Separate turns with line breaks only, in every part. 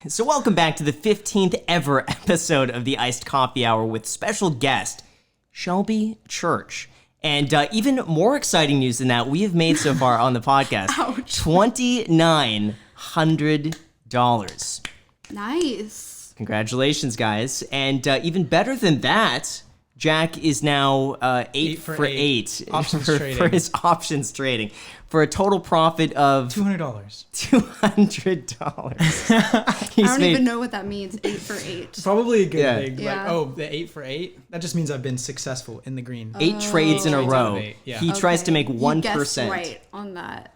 So welcome back to the 15th ever episode of the Iced Coffee Hour with special guest, Shelby Church. And even more exciting news than that, we have made so far on the podcast, $2,900.
Nice.
Congratulations, guys. And even better than that, Jack is now 8 for 8
options
for his options trading for a total profit of
$200.
I don't even know what that means, 8 for 8.
Probably a good thing.
Yeah.
Like, oh, the 8 for 8? That just means I've been successful in the green.
8 trades in a
Trades
row.
out of 8, yeah.
He tries to make 1%.
You guessed right on that.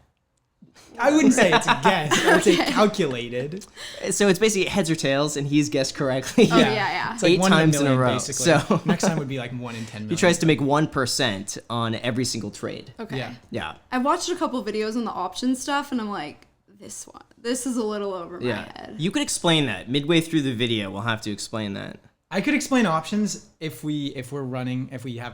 I wouldn't say it's a guess. I would say calculated.
So it's basically heads or tails, and he's guessed correctly.
Oh, yeah.
It's like
8
1
times in a
million,
row.
basically.
So
next time would be like 1 in 10 million.
he tries to make 1% on every single trade.
Okay.
Yeah.
Yeah.
I watched a couple videos on the option stuff, and I'm like, this is a little over my head.
You could explain that. Midway through the video, we'll have to explain that.
I could explain options if we have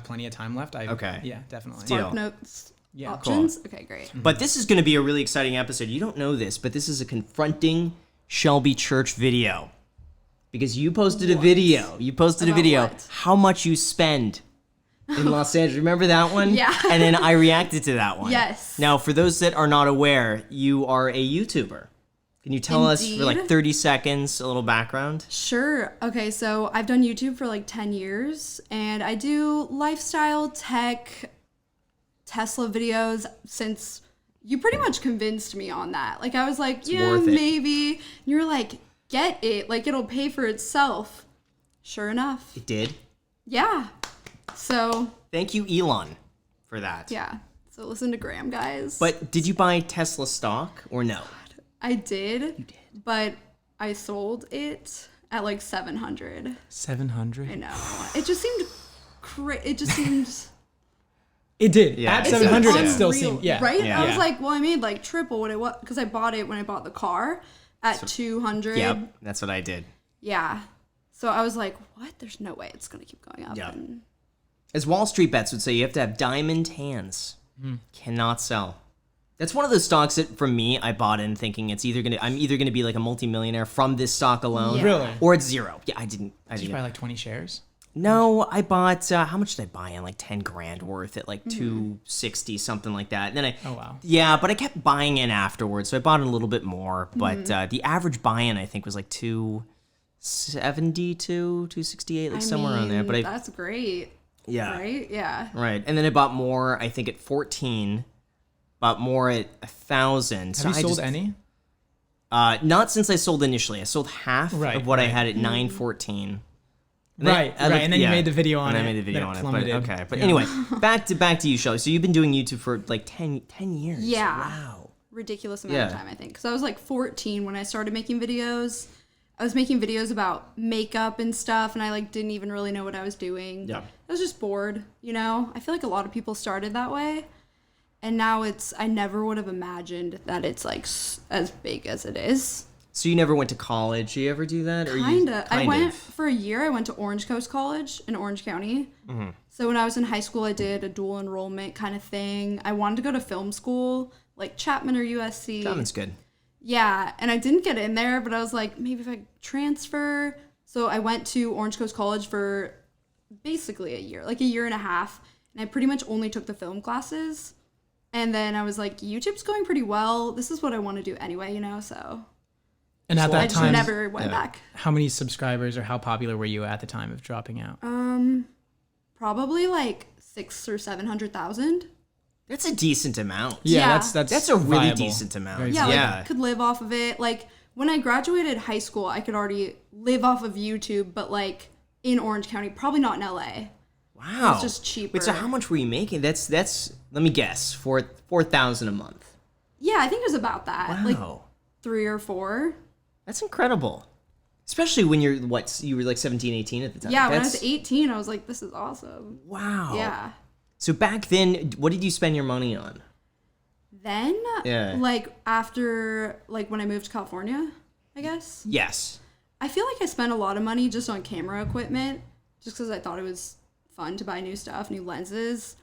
plenty of time left.
Okay.
Yeah, definitely.
Deal.
Spark notes.
Yeah,
Options? Okay, great.
But this is going to be a really exciting episode. You don't know this, but this is a Confronting Shelby Church video. Because you posted a video. You posted a
About
video.
what?
How much you spend in Los Angeles. Remember that one?
Yeah.
And then I reacted to that one.
Yes.
Now, for those that are not aware, you are a YouTuber. Can you tell us for like
Indeed.
30 seconds a little background?
Sure. Okay, so I've done YouTube for like 10 years, and I do lifestyle, tech, Tesla videos since you pretty much convinced me on that. Like, I was like, yeah,
worth it.
maybe. And you were like, get it. Like, it'll pay for itself. Sure enough.
It did.
Yeah. So,
Thank you, Elon, for that.
yeah. So listen to Graham, guys.
But did you buy Tesla stock or no?
I did. You did. But I sold it at like 700.
700?
I know. It just seemed it just seemed
It did.
Yeah.
At
It
700,
seemed
it still
unreal,
seemed, yeah.
right?
Yeah.
I was
Yeah.
like, well, I made like triple what it was because I bought it when I bought the car at 200.
Yep, that's what I did.
Yeah. So I was like, what? There's no way it's gonna keep going up.
Yeah.
And
As Wall Street bets would say, you have to have diamond hands. Cannot sell. That's one of those stocks that, for me, I bought in thinking I'm either gonna be like a multimillionaire from this stock alone,
Yeah.
Really?
or it's zero. Yeah, I didn't.
Did you buy like 20 shares?
No, I bought. How much did I buy in? Like 10 grand worth at like 260, something like that. And then
Oh, wow.
Yeah, but I kept buying in afterwards, so I bought in a little bit more. But the average buy-in, I think, was like 272, 268, like somewhere around there. But
that's great.
yeah,
Right? Yeah.
right. And then I bought more. I think at 14. Bought more at 1,000.
Have you sold any?
Not since I sold initially. I sold half
Right,
of what I
right.
had at 914.
Right. And then you made the video on
and
it.
I made the video
then
on it.
plummeted.
But, okay. But
Yeah.
anyway, back to you, Shelly. So you've been doing YouTube for like 10 years.
Yeah.
Wow.
Ridiculous amount of
Yeah.
time, I think. Because I was like 14 when I started making videos. I was making videos about makeup and stuff, and I like didn't even really know what I was doing.
Yeah.
I was just bored, you know? I feel like a lot of people started that way. And now I never would have imagined that it's like as big as it is.
So you never went to college? You ever do that? Or
Kinda. I went
of?
for a year. I went to Orange Coast College in Orange County.
Mm-hmm.
So when I was in high school, I did a dual enrollment kind of thing. I wanted to go to film school, like Chapman or USC.
Chapman's good.
Yeah, and I didn't get in there, but I was like, maybe if I transfer. So I went to Orange Coast College for basically a year, like a year and a half. And I pretty much only took the film classes. And then I was like, YouTube's going pretty well. This is what I want to do anyway, you know? So
And at
I
that
just
time,
never went back.
how many subscribers or how popular were you at the time of dropping out?
Probably like 600,000 or 700,000.
That's a decent amount.
Yeah.
That's a really
viable.
decent amount.
Very
Yeah,
viable.
like could live off of it. Like when I graduated high school, I could already live off of YouTube, but like in Orange County, probably not in LA.
Wow.
It's just cheaper.
Wait, so how much were you making? That's let me guess, 4,000 a month.
Yeah, I think it was about that.
Wow.
Like 3 or 4.
That's incredible. Especially when you were like 17, 18 at the time.
Yeah, when I was 18, I was like, this is awesome.
Wow.
Yeah.
So back then, what did you spend your money on?
Then,
Yeah.
like after, like when I moved to California, I guess,
Yes.
I feel like I spent a lot of money just on camera equipment, just because I thought it was fun to buy new stuff, new lenses.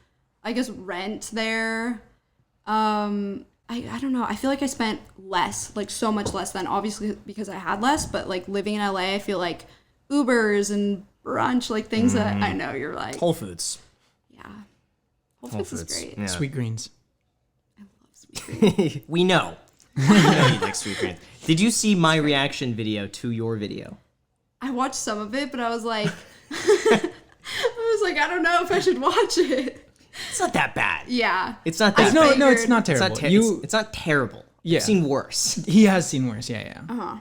I guess rent there. I don't know. I feel like I spent less, like so much less than obviously because I had less, but like living in LA, I feel like Ubers and brunch, like things that I know you're like.
Whole Foods.
Yeah. Whole Foods is great.
Yeah.
Sweet greens.
I love sweet greens.
We know. We know you like sweet greens. Did you see my reaction video to your video?
I watched some of it, but I was like, I don't know if I should watch it.
It's not that bad.
Yeah.
It's not that
No,
bad.
no, it's not
It's
terrible.
not, it's not terrible.
Yeah.
I've seen worse.
He has seen worse. Yeah.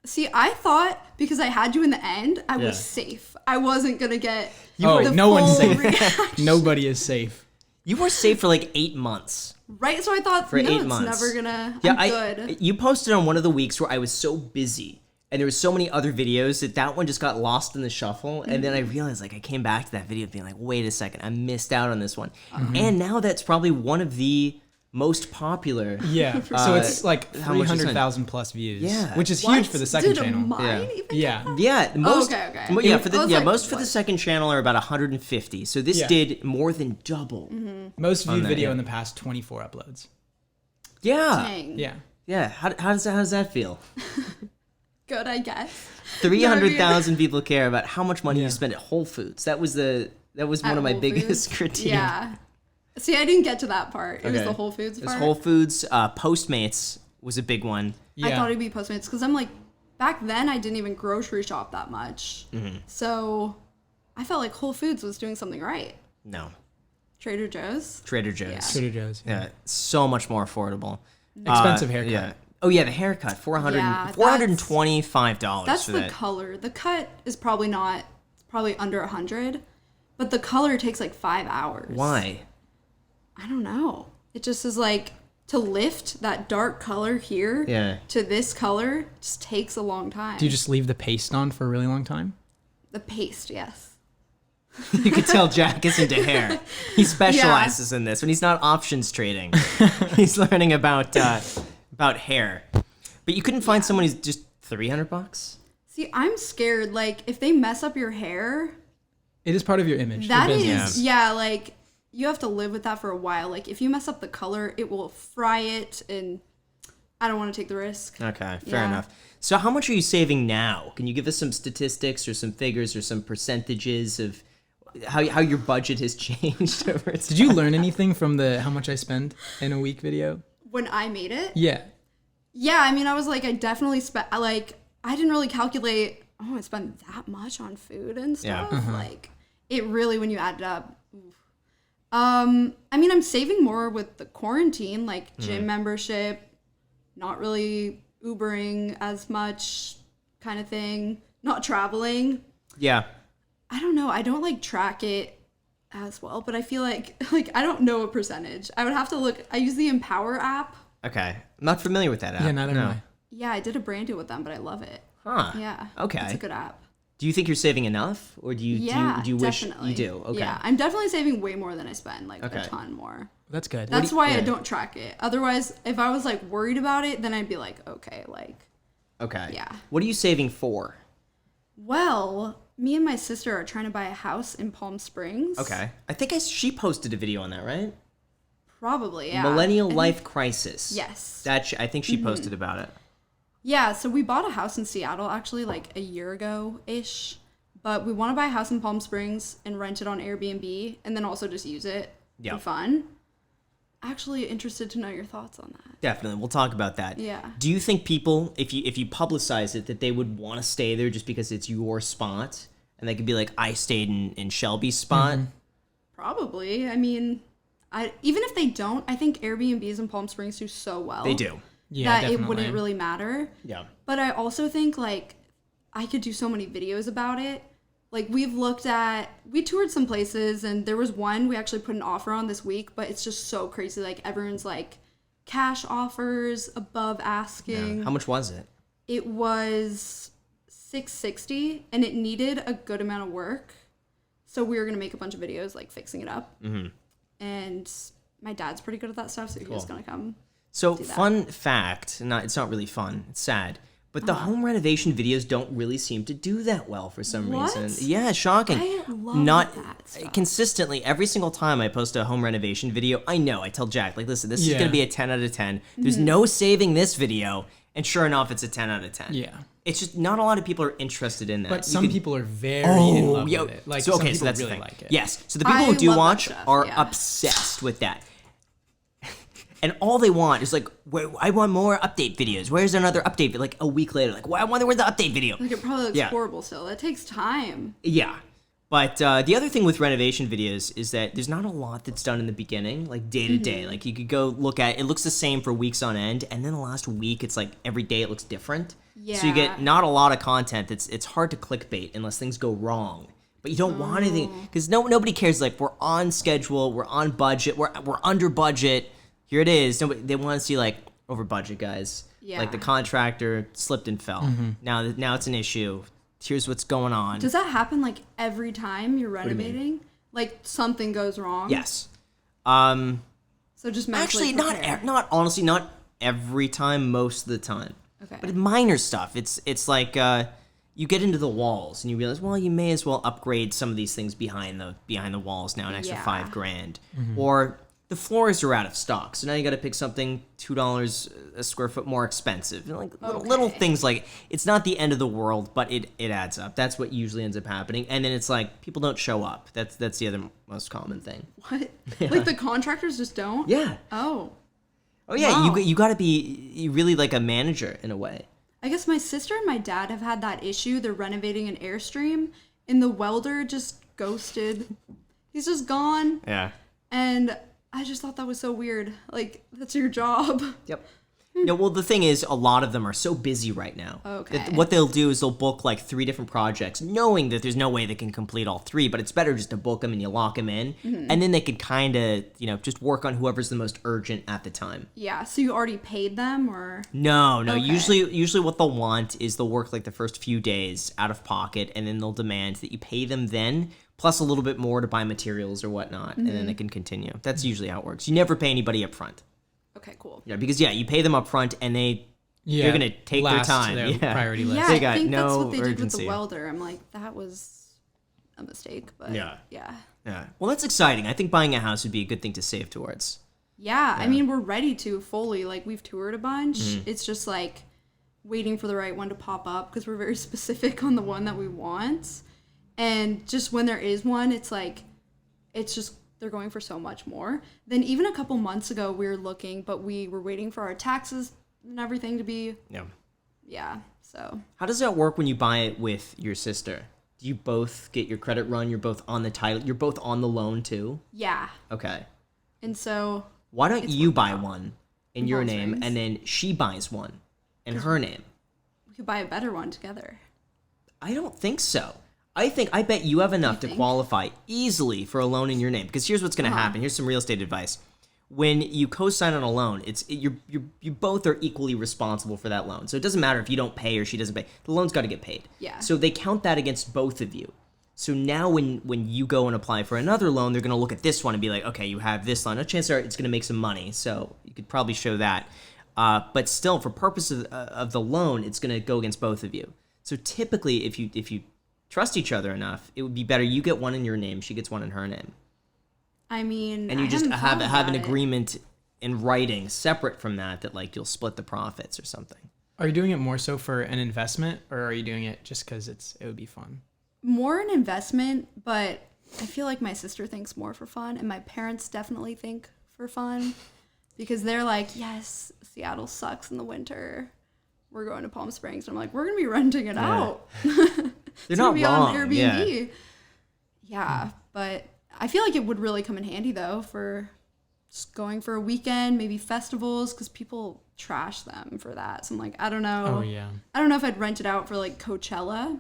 See, I thought because I had you in the end, I
Yeah.
was safe. I wasn't gonna get
Oh,
the
no one's
full
safe.
reaction.
Nobody is safe.
You were safe for like 8 months.
Right? So I thought,
For
no,
8
it's
months.
never gonna.
Yeah,
I'm good.
You posted on one of the weeks where I was so busy and there was so many other videos that one just got lost in the shuffle. And then I realized, like, I came back to that video being like, wait a second, I missed out on this one. And now that's probably one of the most popular.
Yeah. So it's like
how much is it?
300,000 plus views.
Yeah.
Which is
What?
huge for the second
Did
channel.
mine
Yeah.
even
Yeah.
get that?
Yeah, most.
okay.
Yeah, for the
I was like,
most for the
what?
second channel are about 150. So this
Yeah.
did more than double.
Most viewed
that,
video
yeah.
in the past 24 uploads.
Yeah,
Dang.
Yeah.
yeah. How does that feel?
Good, I guess.
300,000 people care about how much money
Yeah.
you spend at Whole Foods. That was one
At
of my
Whole
biggest
Foods?
critiques.
Yeah. See, I didn't get to that part. It was
Okay.
the Whole Foods
It was
part.
Whole Foods. Postmates was a big one.
Yeah.
I thought it'd be Postmates because I'm like, back then I didn't even grocery shop that much. So I felt like Whole Foods was doing something right.
No,
Trader Joe's.
Trader Joe's.
Trader Joe's.
Yeah, so much more affordable.
Expensive haircut.
Yeah. Oh yeah, the haircut,
Yeah,
$425
That's
for
the
that.
color. The cut is probably not, it's probably under 100, but the color takes like 5 hours.
Why?
I don't know. It just is like to lift that dark color here
Yeah.
to this color just takes a long time.
Do you just leave the paste on for a really long time?
The paste, yes.
You could tell Jack is into hair. He specializes in this when he's not options trading. He's learning about hair. But you couldn't find someone who's just $300?
See, I'm scared. Like, if they mess up your hair,
It is part of your image.
that
your
is,
business.
yeah, like, you have to live with that for a while. Like, if you mess up the color, it will fry it, and I don't want to take the risk.
Okay, fair
Yeah.
enough. So how much are you saving now? Can you give us some statistics or some figures or some percentages of how your budget has changed over time?
Did you learn anything from the how much I spend in a week video?
When I made it,
Yeah.
yeah, I mean, I was like, I definitely spent, like, I didn't really calculate, oh, I spent that much on food and
Yeah.
stuff. Like, it really, when you add it up, oof. I mean, I'm saving more with the quarantine, like gym membership, not really Ubering as much kind of thing, not traveling.
Yeah.
I don't know. I don't like track it as well, but I feel like I don't know a percentage. I would have to look. I use the Empower app.
Okay. I'm not familiar with that app.
Yeah, neither am I.
Yeah, I did a brand deal with them, but I love it.
Huh.
Yeah.
Okay.
It's a good app.
Do you think you're saving enough, or do you
Yeah,
do you wish
definitely.
you do? Okay.
Yeah, I'm definitely saving way more than I spend, like
Okay.
a ton more.
That's good.
That's why I
yeah.
don't track it. Otherwise, if I was like worried about it, then I'd be like, okay, like,
Okay.
Yeah.
What are you saving for?
well, me and my sister are trying to buy a house in Palm Springs.
Okay. I think she posted a video on that, right?
Probably, yeah.
Millennial
And-
Life Crisis.
Yes.
I think she posted about it.
Yeah, so we bought a house in Seattle actually like a year ago-ish. But we want to buy a house in Palm Springs and rent it on Airbnb and then also just use it
Yeah.
for fun. Actually interested to know your thoughts on that.
Definitely. We'll talk about that.
Yeah.
Do you think people, if you publicize it, that they would want to stay there just because it's your spot? And they could be like, I stayed in Shelby's spot?
Probably. I mean, even if they don't, I think Airbnbs in Palm Springs do so well.
They do.
Yeah,
that
definitely.
it wouldn't really matter.
Yeah.
But I also think like I could do so many videos about it. Like we toured some places and there was one we actually put an offer on this week, but it's just so crazy. Like everyone's like cash offers above asking.
How much was it?
It was $660 and it needed a good amount of work. So we were going to make a bunch of videos like fixing it up. Mm-hmm. And my dad's pretty good at that stuff, so he was going to come.
So
do that.
fun fact, it's not really fun, it's sad, But the home renovation videos don't really seem to do that well for some
What?
reason. Yeah, shocking.
I love
Not
that stuff.
consistently every single time I post a home renovation video. I tell Jack, like, listen, this is going to be a 10 out of 10. There's no saving this video, and sure enough, it's a 10 out of 10.
Yeah.
It's just not a lot of people are interested in that.
But some people are very in love with it. Like, some people
that's
really
the thing.
like it.
Yes. So the people
I
who do
love that
watch
stuff,
are
yeah.
obsessed with that. And all they want is like, I want more update videos. Where's another update? Like a week later, like, I wonder where's the update video?
Like, it probably looks
Yeah.
horrible still. It takes time.
Yeah. But the other thing with renovation videos is that there's not a lot that's done in the beginning, like day to day. Like you could go look at it looks the same for weeks on end, and then the last week it's like every day it looks different. So you get not a lot of content. It's hard to clickbait unless things go wrong. But you don't want anything because nobody cares. Like we're on schedule, we're on budget, we're under budget. Here it is. They want to see like over budget guys.
Yeah.
Like the contractor slipped and fell. Now it's an issue. Here's what's going on.
Does that happen like every time you're renovating? Like something goes wrong?
Yes.
So just mentally
Actually,
prepare.
not honestly, not every time. Most of the time.
Okay.
But minor stuff. It's like you get into the walls and you realize, well, you may as well upgrade some of these things behind the walls now, an extra
Yeah.
$5,000, or the floors are out of stock, so now you got to pick something $2 a square foot more expensive. Like little things like it's not the end of the world, but it adds up. That's what usually ends up happening, and then it's like people don't show up. That's the other most common thing.
What? Like the contractors just don't?
Yeah.
Oh.
Oh yeah.
Wow.
You got to be really like a manager in a way.
I guess my sister and my dad have had that issue. They're renovating an Airstream, and the welder just ghosted. He's just gone.
Yeah.
And I just thought that was so weird. Like, that's your job.
Yep. No, well, the thing is, a lot of them are so busy right now.
Okay.
That what they'll do is they'll book like 3 different projects, knowing that there's no way they can complete all 3, but it's better just to book them and you lock them in, and then they can kind of, just work on whoever's the most urgent at the time.
Yeah, so you already paid them, or?
No.
Okay.
Usually what they'll want is they'll work like the first few days out of pocket, and then they'll demand that you pay them then, plus a little bit more to buy materials or whatnot, and then they can continue. That's usually how it works. You never pay anybody up front.
Okay, cool.
Yeah, because you pay them up front, and they're gonna take their time.
Their
Yeah.
priority list.
Yeah,
They
I
got
think that's
no
what they did with
urgency.
the welder. I'm like, that was a mistake, but
Yeah.
yeah.
Yeah. Well, that's exciting. I think buying a house would be a good thing to save towards.
Yeah, I mean, we're ready to fully. Like, we've toured a bunch.
Mm-hmm.
It's just like waiting for the right one to pop up because we're very specific on the one that we want. And just when there is one, it's like, it's just, they're going for so much more. Then even a couple months ago, we were looking, but we were waiting for our taxes and everything to be,
Yeah.
so.
How does that work when you buy it with your sister? Do you both get your credit run? You're both on the title. You're both on the loan too?
Yeah.
Okay.
And so,
Why don't
It's
you
worked
buy
out.
one in
In
your
Palm
name
Springs?
and then she buys one in her name?
we could buy a better one together.
I don't think so. I bet you have enough to
think?
qualify easily for a loan in your name. Because here's what's going to happen. Here's some real estate advice. When you co-sign on a loan, you both are equally responsible for that loan. So it doesn't matter if you don't pay or she doesn't pay. The loan's got to get paid.
Yeah.
So they count that against both of you. So now when you go and apply for another loan, they're going to look at this one and be like, okay, you have this loan. A chance are it's going to make some money. So you could probably show that. But still, for purposes of the loan, it's going to go against both of you. So typically, if you trust each other enough, it would be better you get one in your name, she gets one in her name.
I mean,
And you
I
just
hadn't
have
thought
an
about it.
agreement in writing separate from that like you'll split the profits or something.
Are you doing it more so for an investment, or are you doing it just because it would be fun?
More an investment, but I feel like my sister thinks more for fun, and my parents definitely think for fun because they're like, yes, Seattle sucks in the winter. We're going to Palm Springs. And I'm like, we're going to be renting it out.
They're not
be
wrong.
on Airbnb. Yeah, but I feel like it would really come in handy, though, for just going for a weekend, maybe festivals, because people trash them for that. So I'm like, I don't know.
Oh, yeah.
I don't know if I'd rent it out for, like, Coachella.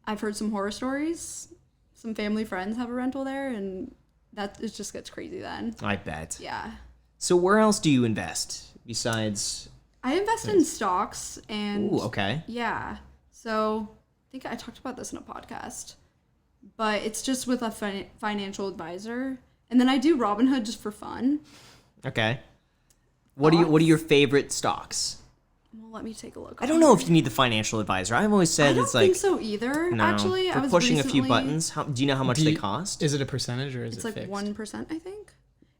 I've heard some horror stories. Some family friends have a rental there, and it just gets crazy then.
I bet.
Yeah.
So where else do you invest besides?
I invest in stocks and...
Ooh, okay.
Yeah. So I think I talked about this in a podcast, but it's just with a financial advisor. And then I do Robinhood just for fun.
Okay. What are your favorite stocks?
Well, let me take a look.
I don't know if you need the financial advisor. I've always said
I don't
it's like
think so either.
no.
Actually,
For
I was
pushing a few
recently-
buttons. Do you know how much they cost?
Is it a percentage or is
It's
it
like
fixed?
1%, I think.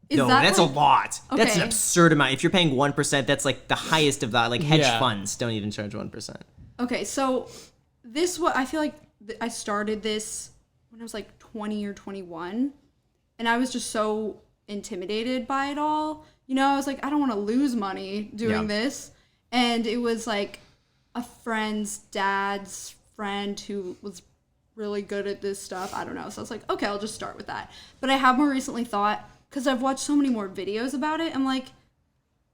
Is
No,
that
that's
like,
a lot. That's an
Okay.
absurd amount. If you're paying 1%, that's like the highest of that. Like hedge
Yeah.
funds don't even charge 1%.
Okay, so I feel like I started this when I was like 20 or 21, and I was just so intimidated by it all. You know, I was like, I don't want to lose money doing this. And it was like a friend's dad's friend who was really good at this stuff. I don't know. So I was like, okay, I'll just start with that. But I have more recently thought, because I've watched so many more videos about it, I'm like,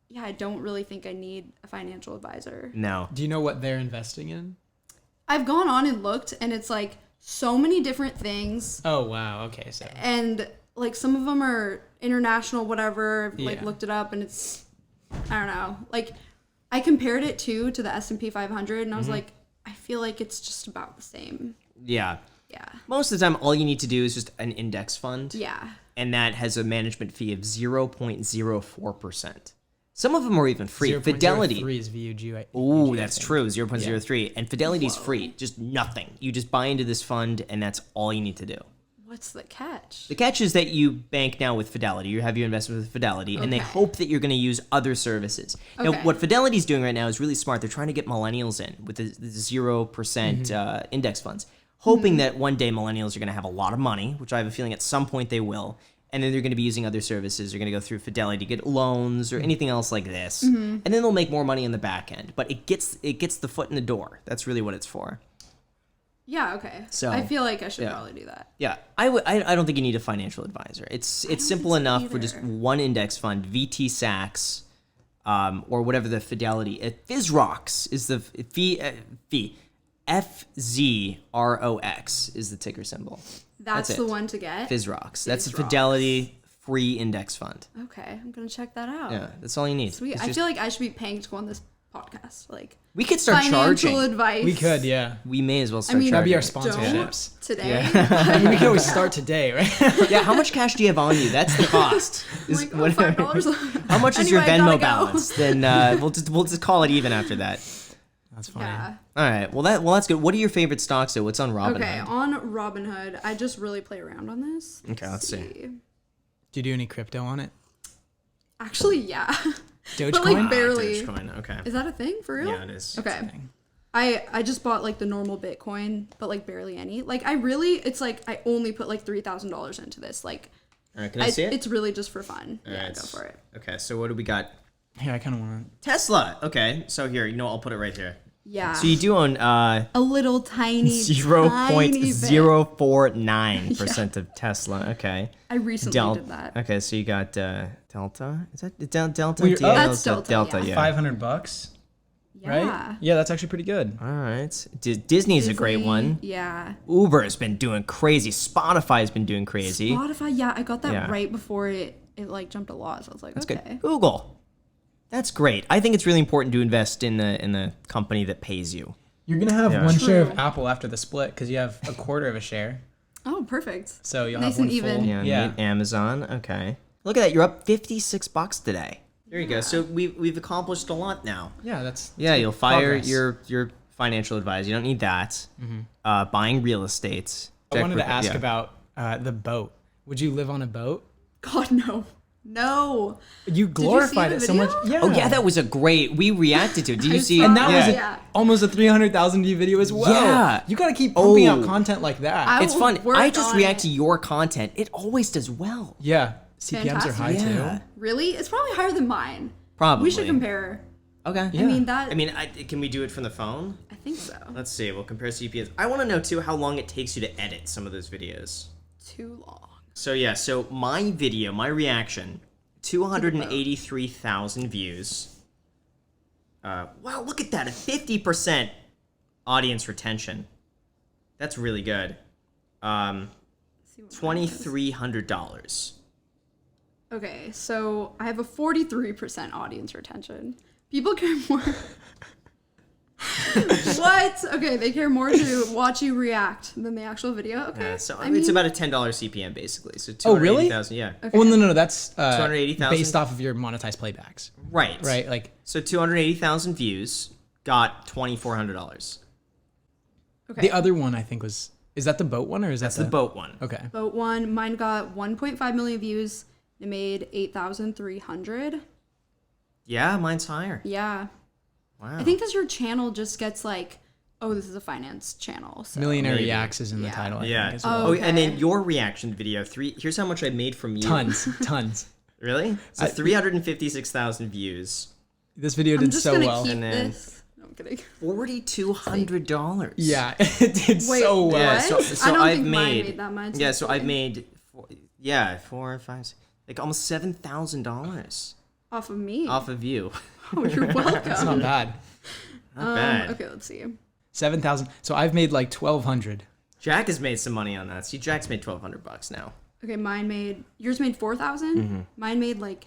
yeah, I don't really think I need a financial advisor.
No.
Do you know what they're investing in?
I've gone on and looked, and it's like so many different things.
Oh, wow. Okay, so.
And like some of them are international, whatever. Like
Yeah.
looked it up, and it's, I don't know. Like I compared it to the S&P 500, and I was like, I feel like it's just about the same.
Yeah.
Yeah.
Most of the time, all you need to do is just an index fund.
Yeah.
And that has a management fee of 0.04%. Some of them are even free.
0.03
Fidelity.
is VUG.
Oh,
I
that's
think.
true. 0.03. And Fidelity's free. Just nothing. You just buy into this fund, and that's all you need to do.
What's the catch?
The catch is that you bank now with Fidelity. You have your investment with Fidelity, and they
Okay.
hope that you're going to use other services. Now,
Okay.
what Fidelity's doing right now is really smart. They're trying to get millennials in with the 0% index funds, hoping that one day millennials are going to have a lot of money, which I have a feeling at some point they will, and then they're going to be using other services. They're going to go through Fidelity to get loans or anything else like this, and then they'll make more money in the back end. But it gets the foot in the door. That's really what it's for.
Yeah. Okay.
So,
I feel like I should
yeah.
probably do that.
Yeah, I don't think you need a financial advisor. It's simple
think so
enough for just
either.
one index fund, VT Sachs, or whatever the Fidelity. FizRox is the fee. FZROX is the ticker symbol.
That's
it.
the one to get.
FizRox. That's a
FizRox.
Fidelity free index fund.
Okay, I'm gonna check that out.
Yeah, that's all you need.
Sweet.
It's
I
just-
feel like I should be paying to go on this podcast. Like
we could start
financial
charging.
advice.
We could, yeah.
We may as well start
mean,
That'd be
charging.
our
Don't
sponsorships.
today.
I mean, we could always start today, right?
Yeah, how much cash do you have on you? That's the cost. Is
Like,
what-
$5.
How much is your
Anyway, I
Venmo
gotta go.
balance? Then we'll just call it even after that.
That's funny.
Yeah.
All right. Well, that's good. What are your favorite stocks? Though? What's on Robinhood?
Okay, on Robinhood, I just really play around on this.
Okay, let's see.
Do you do any crypto on it?
Actually, yeah.
Dogecoin?
But like barely.
Dogecoin. Okay.
Is that a thing for real?
Yeah, it is.
Okay. I just bought like the normal Bitcoin, but like barely any. Like it's like I only put like $3,000 into this. Like
All right. Can I see it?
it's really just for fun.
All
Yeah,
right.
go for it.
Okay. So what do we got?
Yeah, I kind of want
Tesla. Okay. So here, I'll put it right here.
Yeah.
So you do own
a little tiny
0.049% of Tesla. Okay.
I recently did that.
Okay. So you got Delta. Is that Delta?
Well, you're-
That's Delta,
Delta.
yeah.
Yeah.
$500,
Yeah.
right? Yeah, that's actually pretty good.
All right. Disney's a great
Disney,
one.
Yeah.
Uber has been doing crazy. Spotify's been doing crazy.
Spotify, yeah, I got that
Yeah.
right before it like jumped a lot. So I was like,
That's
okay.
good. Google. That's great. I think it's really important to invest in the company that pays you.
You're going to have
Yeah.
one share of
True.
Apple after the split because you have a quarter of a share.
Oh, perfect.
So you'll
Nice
have one
and even.
full.
Yeah.
Yeah.
Amazon. Okay. Look at that. You're up $56 today. There you go. So we've accomplished a lot now.
Yeah, that's
Yeah. You'll fire
progress.
your financial advisor. You don't need that. Buying real estate.
I wanted to ask
Yeah.
about the boat. Would you live on a boat?
God, no. No.
You glorified
the
it so much.
video?
Yeah.
Oh yeah, that was a great. We reacted to it. Did you see?
And that
yeah.
was
Yeah.
almost a 300,000 view video as well.
Yeah.
You got to keep pumping
Oh.
out content like that.
I
It's
will
fun.
work
I just
on
react
it.
to your content. It always does well.
Yeah. CPMs are high
Fantastic.
Yeah.
too.
Really? It's probably higher than mine.
Probably.
We should compare.
Okay.
Yeah.
I mean, that.
I mean, can we do it from the phone?
I think so.
Let's see. We'll compare CPS. I want to know too how long it takes you to edit some of those videos.
Too long.
So yeah, so my video, my reaction, 283,000 views. Wow, look at that, a 50% audience retention. That's really good.
See what mine is.
$2,300.
Okay, so I have a 43% audience retention. People care more. What? Okay, they care more to watch you react than the actual video. Okay.
Yeah, so
I
it's
mean,
about a $10 CPM basically. So
Oh, really?
280,000. Yeah.
Oh, no, that's
280,000?
based off of your monetized playbacks,
Right.
right? Like,
So 280,000 views got $2,400.
okay.
the other one I think is that the boat one or is
That's
that
the boat one.
Okay.
Boat one, mine got 1.5 million views. It made 8,300.
Yeah, mine's higher.
Yeah.
Wow.
I think because your channel just gets like, oh, this is a finance channel. So.
Millionaire
Maybe.
Reacts is in the
Yeah.
title, I
Yeah.
think, as well.
Oh, and then
Okay.
your reaction video, here's how much I made from you.
Tons.
Really? So 356,000 views.
This video
I'm
did
just
so
gonna
well.
keep
And then-
this. No, I'm kidding.
$4,200.
Yeah, it did
Wait,
so well.
Yeah,
What?
so
I don't
I've
think mine
made,
made that much,
Yeah, so I've
actually.
made 4, 5, like almost $7,000
Off of me.
off of you.
Oh, you're welcome.
It's not bad.
Not bad.
Okay, let's see.
7,000. So I've made like 1,200.
Jack has made some money on that. See, Jack's made $1,200 now.
Okay, yours made 4,000.
Mm-hmm.
Mine made like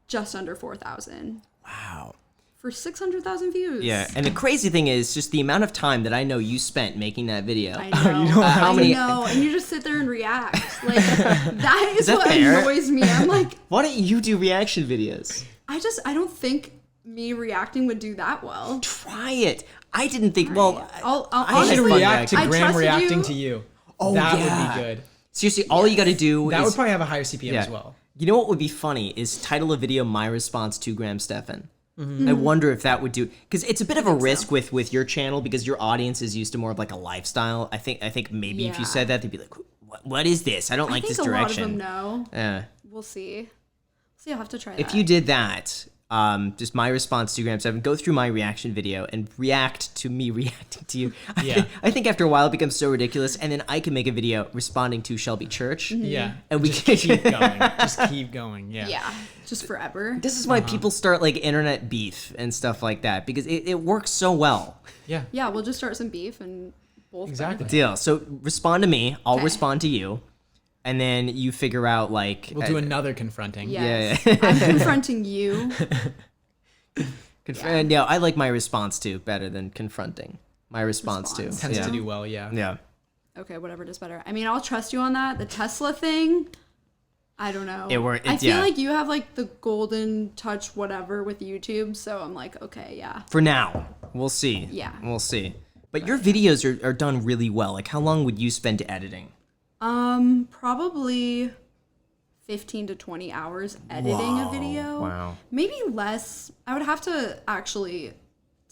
just under 4,000
Wow.
for 600,000 views.
Yeah, and the crazy thing is just the amount of time that I know you spent making that video.
I know.
You know
how many-
I know, and you just sit there and react. Like that is
that
what
fair?
annoys me. I'm like,
Why don't you do reaction videos?
I don't think me reacting would do that well.
Try it. I didn't think. Well,
I'll
I
I should
had fun
react to
I
Graham
trusted
reacting
you.
to you.
Oh,
that
yeah.
would be good.
seriously, all you got to do
That
is
would probably have a higher CPM as well.
You know what would be funny is title a video "My Response to Grahamstephan." I wonder if that would do because it's a bit of a risk with your channel because your audience is used to more of like a lifestyle. I think maybe if you
Yeah.
said that they'd be like, what is this? I don't like
I think
this
a
direction.
lot of them know.
Yeah.
We'll see. I'll have to try that.
If you did that, just my response to Grahamstephan, go through my reaction video and react to me reacting to you.
Yeah.
I think after a while it becomes so ridiculous, and then I can make a video responding to Shelby Church.
Yeah.
And we
just
can
keep going. Just keep going. Yeah.
yeah, just forever.
This is why people start like internet beef and stuff like that because it works so well.
Yeah.
Yeah, we'll just start some beef and both.
Exactly.
Deal. So respond to me. I'll
Okay.
respond to you, and then you figure out like
We'll do another confronting.
Yes.
Yeah.
I'm confronting you.
Yeah, I like my response to better than confronting. My response to
Tends
yeah.
to do well. Yeah.
Yeah.
Okay, whatever does better. I mean, I'll trust you on that. The Tesla thing, I don't know. I feel
yeah.
like you have like the golden touch, whatever, with YouTube. So I'm like, okay, yeah.
For now, we'll see.
Yeah.
We'll see. But your videos are done really well. Like, how long would you spend editing?
Probably 15 to 20 hours editing a video.
Wow.
Maybe less. I would have to actually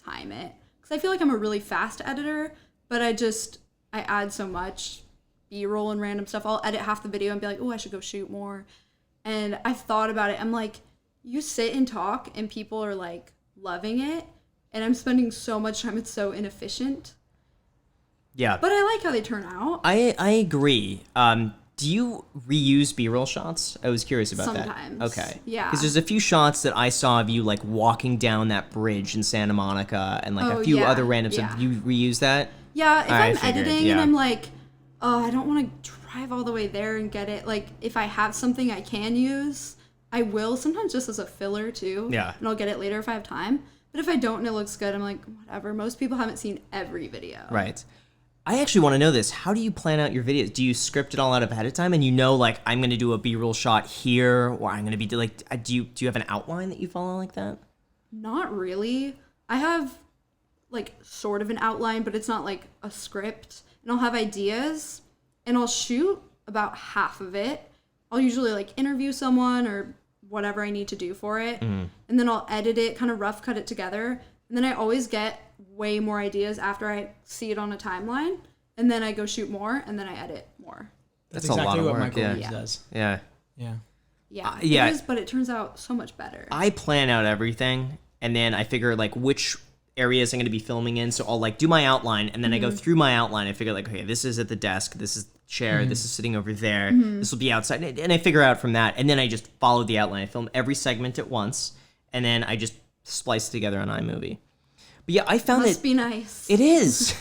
time it because I feel like I'm a really fast editor, but I add so much B-roll and random stuff. I'll edit half the video and be like, oh, I should go shoot more. And I've thought about it. I'm like, you sit and talk and people are like loving it. And I'm spending so much time. It's so inefficient.
Yeah.
But I like how they turn out.
I agree. Do you reuse B-roll shots? I was curious about
Sometimes.
that. Okay.
Yeah.
Because there's a few shots that I saw of you like walking down that bridge in Santa Monica and like
Oh,
a few
yeah,
other random
yeah.
stuff. You reuse that?
Yeah, if
I
I'm
figured,
editing
yeah.
and I'm like, oh, I don't want to drive all the way there and get it. Like, if I have something I can use, I will. Sometimes just as a filler, too.
Yeah.
And I'll get it later if I have time. But if I don't and it looks good, I'm like, whatever. Most people haven't seen every video.
Right. I actually want to know this. How do you plan out your videos? Do you script it all out ahead of time and you know like I'm going to do a B-roll shot here or I'm going to be like do you have an outline that you follow like that?
Not really. I have, like, sort of an outline, but it's not, like, a script. And I'll have ideas, and I'll shoot about half of it. I'll usually, like, interview someone or whatever I need to do for it. And then I'll edit it, kind of rough cut it together. And then I always get way more ideas after I see it on a timeline. And then I go shoot more, and then I edit more.
That's
a lot
exactly
of
what
work,
Michael
yeah.
Reeves does.
Yeah.
Yeah.
Yeah.
yeah.
It is, but it turns out so much better.
I plan out everything and then I figure like which areas I'm going to be filming in. So I'll like do my outline and then I go through my outline. I figure like, okay, this is at the desk. This is the chair. This is sitting over there. This will be outside. And I figure out from that. And then I just follow the outline. I film every segment at once. And then I just splice it together on iMovie. But yeah, I found
Must
that
be nice.
it is.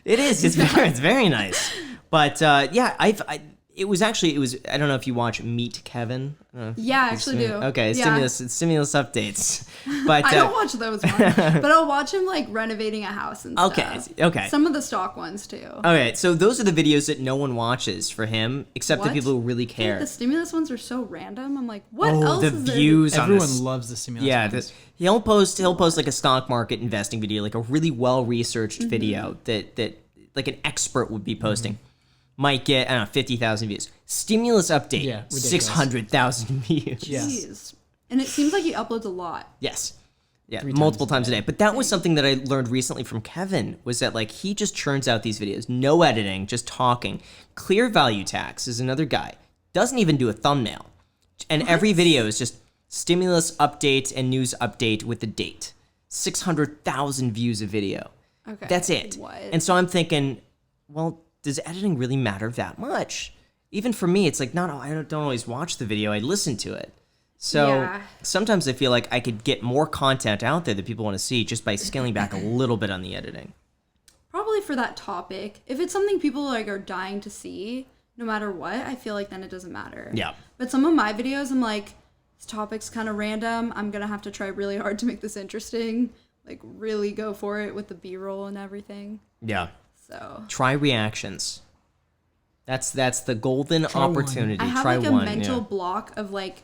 It is. It's very nice. But yeah, It was I don't know if you watch Meet Kevin. I don't know
Yeah, I actually do.
Okay,
Yeah.
stimulus updates. But
I don't watch those ones, but I'll watch him like renovating a house and stuff.
Okay.
Some of the stock ones too.
Okay, so those are the videos that no one watches for him, except the
What?
people who really
I feel
care.
like the stimulus ones are so random. I'm like, what
Oh,
else
the
is there?
views on
Everyone
this.
loves the stimulus.
Yeah,
ones.
he'll post like a stock market investing video, like a really well researched video that like an expert would be posting. Might get, I don't know, 50,000 views. Stimulus update,
Yeah, ridiculous.
600,000 views.
Yeah.
Jeez. And it seems like he uploads a lot.
Yes. Yeah,
3
multiple
times
times a day. But that was something that I learned recently from Kevin, was that like he just churns out these videos, no editing, just talking. Clear Value Tax is another guy. Doesn't even do a thumbnail. And every video is just stimulus update and news update with the date. 600,000 views a video.
Okay.
That's it.
What?
And so I'm thinking, well, does editing really matter that much? Even for me, it's like, I don't always watch the video, I listen to it. So
Yeah.
sometimes I feel like I could get more content out there that people want to see just by scaling back a little bit on the editing.
Probably for that topic. If it's something people like are dying to see, no matter what, I feel like then it doesn't matter.
Yeah.
But some of my videos, I'm like, this topic's kind of random. I'm gonna have to try really hard to make this interesting. Like really go for it with the B-roll and everything.
Yeah.
So
Try reactions. That's the golden
Try one.
opportunity.
I have
Try
like a
one.
mental
yeah.
block of like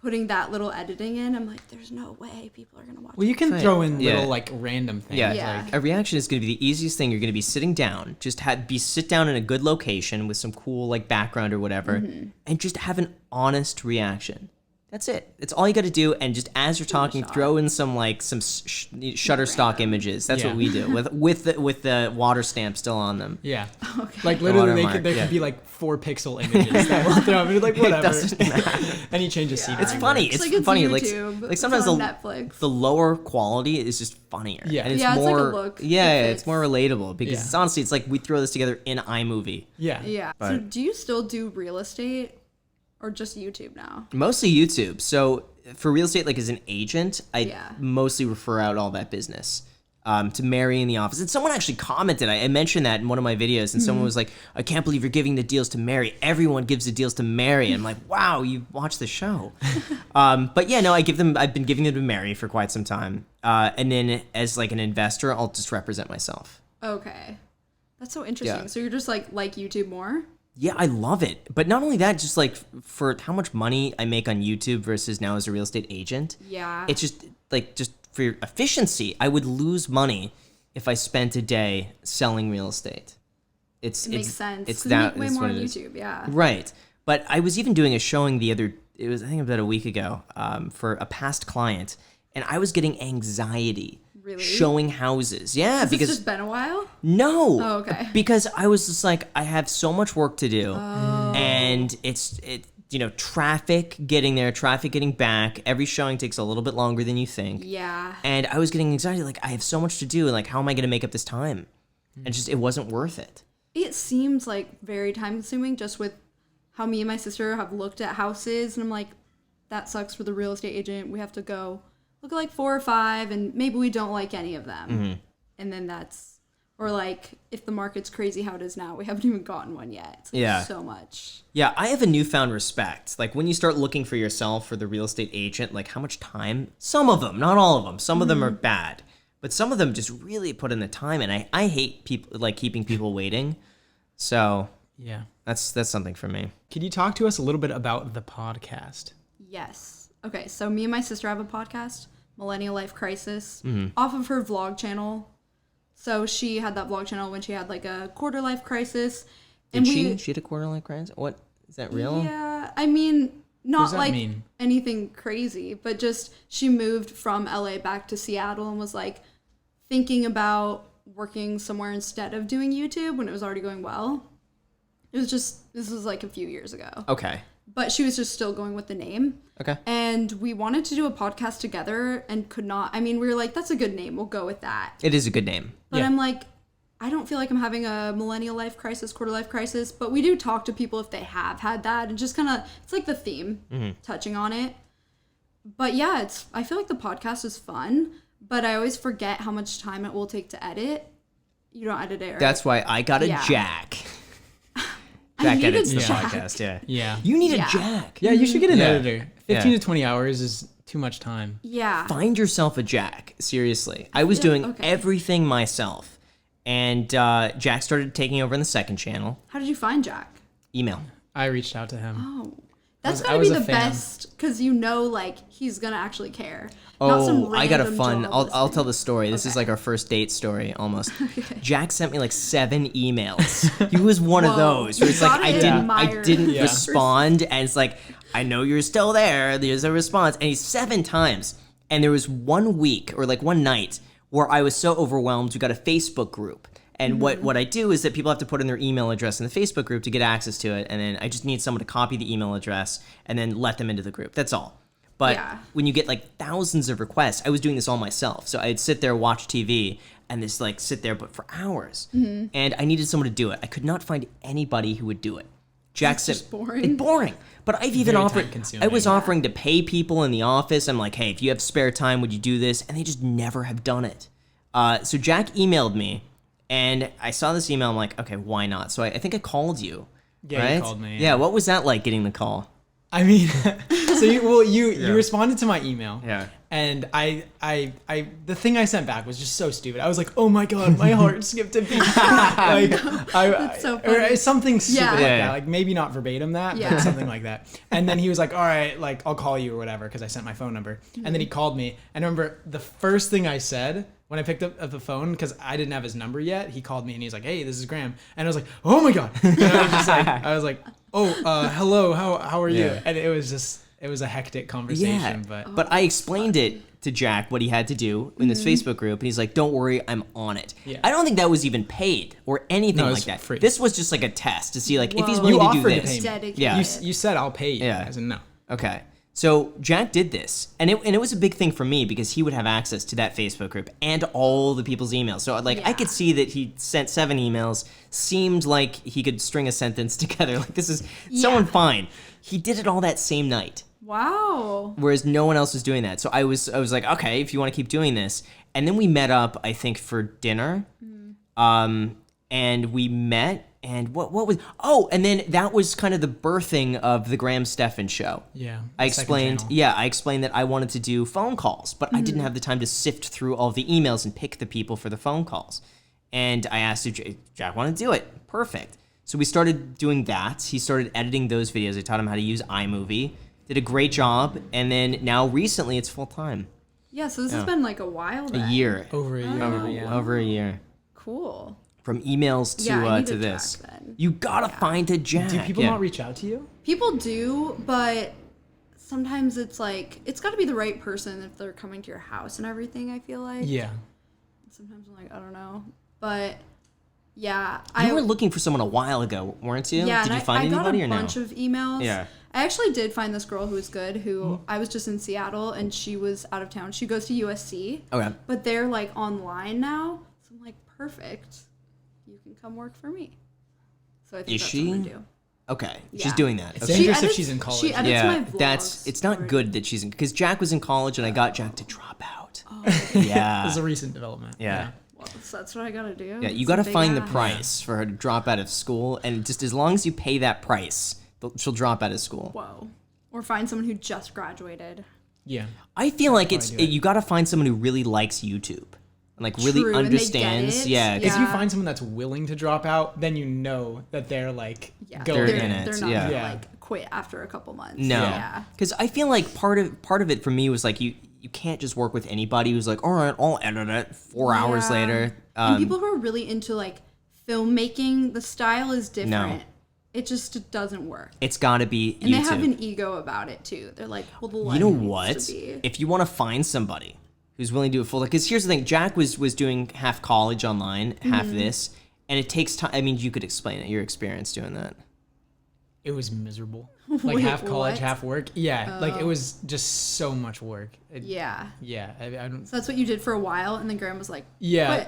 putting that little editing in. I'm like, there's no way people are gonna watch
Well, you
it.
can
Right.
throw in
Yeah.
little like random things.
Yeah.
Yeah.
Like,
A reaction is going to be the easiest thing. You're going to be sitting down, just sit down in a good location with some cool like background or whatever, and just have an honest reaction. That's it. It's all you got to do, and just as you're talking,
shot.
throw in some Shutterstock images. That's
Yeah.
what we do with the water stamp still on them.
yeah.
Okay.
Like literally,
watermark,
there
yeah.
could be like 4 pixel images that will throw. You're like, whatever.
doesn't matter.
And you change the scene.
It's funny. It's
like it's
funny.
YouTube.
Like
It's
sometimes
on
the
Netflix.
the lower quality is just funnier.
Yeah.
and it's
Yeah, it's like a
more
look.
yeah,
It
it's more relatable because
Yeah.
it's honestly it's like we throw this together in iMovie.
Yeah.
Yeah.
But-
So do you still do real estate or just YouTube now?
Mostly YouTube. So for real estate, like as an agent, I
Yeah.
mostly refer out all that business to Mary in the office. And someone actually commented, I mentioned that in one of my videos, and someone was like, I can't believe you're giving the deals to Mary. Everyone gives the deals to Mary. And I'm like, wow, you watch the show. But yeah, no, I've been giving them to Mary for quite some time. And then as like an investor, I'll just represent myself.
Okay. That's so interesting.
Yeah.
So you're just like YouTube more?
Yeah, I love it. But not only that, just like for how much money I make on YouTube versus now as a real estate agent.
Yeah.
It's just for efficiency, I would lose money if I spent a day selling real estate.
It makes sense.
It's
'cause you
that
make way
is
more
what
on
it is.
YouTube, yeah.
Right. But I was even doing a showing it was I think about a week ago, for a past client, and I was getting anxiety
Really?
showing houses. Yeah,
Has
because
it's just been a while?
no.
Oh, okay.
Because I was just like, I have so much work to do, and it's traffic getting there, traffic getting back. Every showing takes a little bit longer than you think.
Yeah.
And I was getting anxiety, like I have so much to do, and like how am I going to make up this time? And just it wasn't worth it.
It seems like very time consuming just with how me and my sister have looked at houses, and I'm like, that sucks for the real estate agent. We have to go look at like 4 or 5, and maybe we don't like any of them.
Mm-hmm.
And then or like if the market's crazy how it is now, we haven't even gotten one yet. It's like
Yeah.
so much.
Yeah, I have a newfound respect. Like when you start looking for yourself for the real estate agent, like how much time? Some of them, not all of them. Some of them are bad, but some of them just really put in the time. And I hate people like keeping people waiting. So
Yeah.
that's something for me.
Could you talk to us a little bit about the podcast?
Yes. Okay, so me and my sister have a podcast, Millennial Life Crisis,
Mm-hmm.
off of her vlog channel. So she had that vlog channel when she had like a quarter life crisis.
Did she had a quarter life crisis? What is that real?
Yeah, I mean, not
does that
like
mean?
anything crazy, but just she moved from LA back to Seattle and was like thinking about working somewhere instead of doing YouTube when it was already going well. This was like a few years ago.
Okay.
But she was just still going with the name.
Okay.
And we wanted to do a podcast together and could not. I mean, we were like, that's a good name. We'll go with that.
It is a good name.
But
Yeah.
I'm like, I don't feel like I'm having a millennial life crisis, quarter life crisis. But we do talk to people if they have had that. And just kind of, it's like the theme, touching on it. But yeah, I feel like the podcast is fun. But I always forget how much time it will take to edit. You don't edit it, right?
That's why I got a
Yeah.
jack. Jack
need a
edits the
Jack.
podcast. Yeah.
Yeah.
You need
Yeah.
a Jack.
Yeah, you should get an
Yeah.
editor. 15
Yeah.
to 20 hours is too much time.
Yeah.
Find yourself a Jack. Seriously, I was doing
okay.
everything myself, and Jack started taking over in the second channel.
How did you find Jack?
Email.
I reached out to him.
Oh, that's
I
gotta
was
be
a
the
fan.
best because like he's gonna actually care. Not some
Oh, I got a
random
fun.
job
I'll
listing.
tell the story. This is
Okay.
like our first date story almost. Jack sent me like 7 emails. He was one of
Whoa.
those where it's like
You
I
gotta admire
didn't
Yeah.
respond, and it's like I know you're still there. There's a response, and he's 7 times. And there was 1 week or like one night where I was so overwhelmed. We got a Facebook group. And what I do is that people have to put in their email address in the Facebook group to get access to it. And then I just need someone to copy the email address and then let them into the group. That's all. But
Yeah.
when you get like thousands of requests, I was doing this all myself. So I'd sit there, watch TV, and just like sit there, but for hours. And I needed someone to do it. I could not find anybody who would do it. Jack said,
just boring.
It's boring. But I've even
Very
offered,
time-consuming.
I was offering to pay people in the office. I'm like, hey, if you have spare time, would you do this? And they just never have done it. So Jack emailed me, and I saw this email. I'm like, okay, why not? So I think I called you.
Yeah,
right?
you called me.
Yeah, what was that like getting the call?
I mean, so you responded to my email.
Yeah.
And I the thing I sent back was just so stupid. I was like, oh my god, my heart skipped a beat. Like
That's so
or
funny.
something stupid
Yeah.
like
Yeah.
that. Like maybe not verbatim that,
Yeah.
but something like that. And then he was like, all right, like I'll call you or whatever because I sent my phone number. And then he called me. And I remember the first thing I said when I picked up the phone, because I didn't have his number yet, he called me and he's like, hey, this is Graham. And I was like, oh my god. And I was like, oh, hello, how are you?
Yeah.
And it was a hectic conversation,
but I explained it to Jack what he had to do in this Facebook group, and he's like, "Don't worry, I'm on it."
Yeah.
I don't think that was even paid or anything
No,
like
it's
that.
free.
This was just like a test to see like if he's
Whoa.
willing
You
to do
offered to
this.
pay me.
Dedicated.
Yeah.
you said I'll pay you.
Yeah.
I said no.
Okay. So Jack did this, and it was a big thing for me because he would have access to that Facebook group and all the people's emails. So like I
Yeah.
could see that he sent 7 emails. Seemed like he could string a sentence together. Like this is someone fine. He did it all that same night.
Wow.
Whereas no one else was doing that. So I was like, okay, if you want to keep doing this. And then we met up, I think, for dinner. And we met, and what was, and then that was kind of the birthing of the Grahamstephan show.
Yeah.
I
the second
explained,
channel.
I explained that I wanted to do phone calls, but I didn't have the time to sift through all the emails and pick the people for the phone calls. And I asked if Jack wanted to do it. Perfect. So we started doing that. He started editing those videos. I taught him how to use iMovie. Did a great job, and then now recently it's full time.
Yeah, so this has been like a while
A
then.
year.
Over a year.
Over a year.
Cool.
From emails to
Yeah, I need
to
a
this.
Jack then.
You gotta find a Jack.
Do people
Yeah.
not reach out to you?
People do, but sometimes it's like it's got to be the right person if they're coming to your house and everything. I feel like.
Yeah.
Sometimes I'm like, I don't know, but yeah,
You were looking for someone a while ago, weren't you?
Yeah,
Did
and
you find
I got
anybody
a
or no?
bunch of emails.
Yeah.
I actually did find this girl who was good. Who I was just in Seattle and she was out of town. She goes to USC.
Okay.
But they're like online now, so I'm like, perfect. You can come work for me. So I think
Is
that's
she?
what I'm gonna do.
Okay. She's
Yeah.
doing that.
It's
Okay.
dangerous if she's in college.
She edits
Yeah,
my vlogs.
it's not
already.
good that she's in, because Jack was in college and I got Jack to drop out.
Oh,
Yeah.
This is a recent development.
Yeah.
well, so that's what I gotta do.
Yeah, you
It's
got to
a big
find the
ask.
price for her to drop out of school, and just as long as you pay that price, she'll drop out of school.
Whoa. Or find someone who just graduated.
Yeah.
I feel like
do it.
you got to find someone who really likes YouTube and like really
True, and they get
understands.
it.
Yeah, 'cause
If you
Yeah.
find someone that's willing to drop out, then you know that they're like
Yeah,
going
They're
they're,
in it,
they're not
yeah.
gonna
Yeah.
like quit after a couple months.
No,
Yeah.
because I feel like part of it for me was like you can't just work with anybody who's like, all right, I'll edit it 4 hours
Yeah.
later.
And people who are really into like filmmaking, the style is different. It just doesn't work.
It's got to be
And
YouTube.
they have an ego about it too. They're like, well, the
You know
lighting
what?
needs to be.
If you want to find somebody who's willing to do it full, because here's the thing: Jack was doing half college online, half
Mm-hmm.
this, and it takes time. I mean, you could explain it, your experience doing that.
it was miserable. Like
Wait,
half college,
what?
half work. Yeah, like it was just so much work.
Yeah.
Yeah, I don't.
So that's what you did for a while, and then Graham was like,
Yeah,
quit.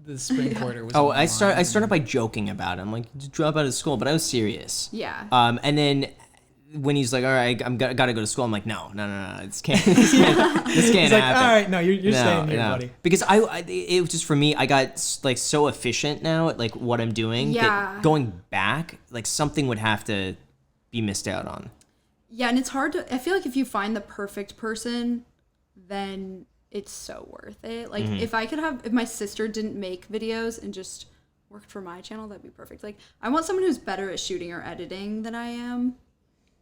the spring quarter was.
Oh, I
online.
started by joking about it. I'm like, just drop out of school, but I was serious.
Yeah.
And then when he's like, all right, gotta go to school. I'm like, no, this can't this can't
He's like,
happen.
all right, no, you're staying here, buddy.
Because it was just for me, I got like so efficient now at like what I'm doing that going back, like something would have to be missed out on.
Yeah, and it's hard to, I feel like if you find the perfect person, then it's so worth it. Like if my sister didn't make videos and just worked for my channel, that'd be perfect. Like I want someone who's better at shooting or editing than I am,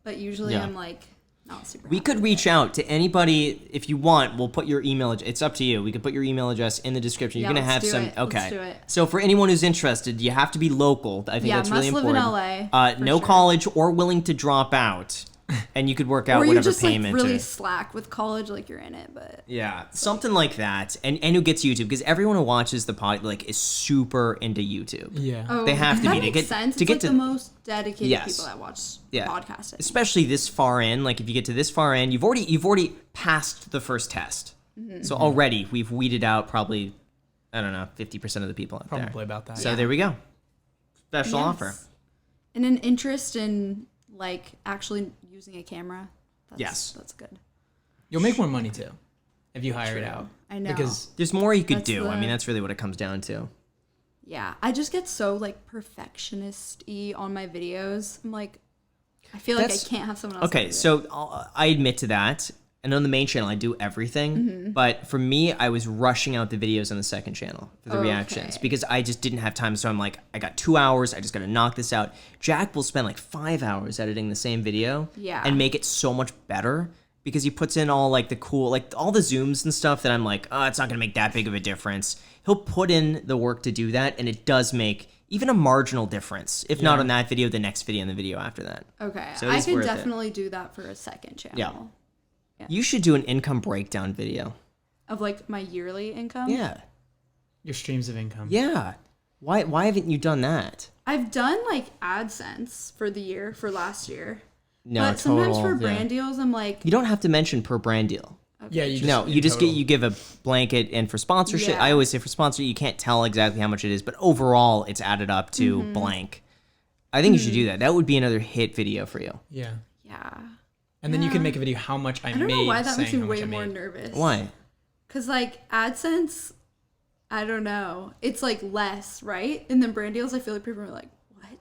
but usually I'm like not super.
We could reach out to anybody if you want. We'll put your email. It's up to you. We could put your email address in the description. You're gonna have some. Okay.
Let's do it.
So for anyone who's interested, you have to be local. I think that's really important.
Must live in LA.
No college or willing to drop out, and you could work out
or
whatever
you're just
payment.
Like really slack with college, like you're in it, but
yeah, something like that, and who gets YouTube, because everyone who watches the pod like is super into YouTube.
Yeah,
they have to
that
be
makes
to get
sense.
to
It's
get
like
to
the most dedicated people that watch podcasting,
especially this far in. Like if you get to this far in, you've already passed the first test, so already we've weeded out probably, I don't know, 50% of the people out there.
Probably about that.
So there we go. Special offer.
And an interest in like actually using a camera. That's good.
You'll make more money too if you hire it out.
I know.
Because
there's more you could do. I mean, that's really what it comes down to.
Yeah, I just get so like perfectionist-y on my videos. I'm like, I feel like I can't have someone else.
Okay, so I admit to that. And on the main channel, I do everything. But for me, I was rushing out the videos on the second channel for the reactions because I just didn't have time. So I'm like, I got 2 hours. I just got to knock this out. Jack will spend like 5 hours editing the same video and make it so much better because he puts in all like the cool, like all the zooms and stuff that I'm like, oh, it's not going to make that big of a difference. He'll put in the work to do that. And it does make even a marginal difference. If not on that video, the next video and the video after that.
Okay.
So
I could definitely do that for a second channel.
Yeah. You should do an income breakdown video.
Of like my yearly income?
Yeah.
your streams of income.
Yeah. Why haven't you done that?
I've done like AdSense for last year.
No,
but sometimes for brand deals, I'm like,
you don't have to mention per brand deal.
Yeah, you just
give a blanket, and for sponsorship,
Yeah.
I always say for sponsor, you can't tell exactly how much it is, but overall, it's added up to blank. I think you should do that. That would be another hit video for you.
Yeah.
yeah.
And then you can make a video how much I made.
I don't know why that makes me
saying how much
way
I
more
made.
nervous.
Why?
Because like AdSense, I don't know. It's like less, right? And then brand deals, I feel like people are like, what?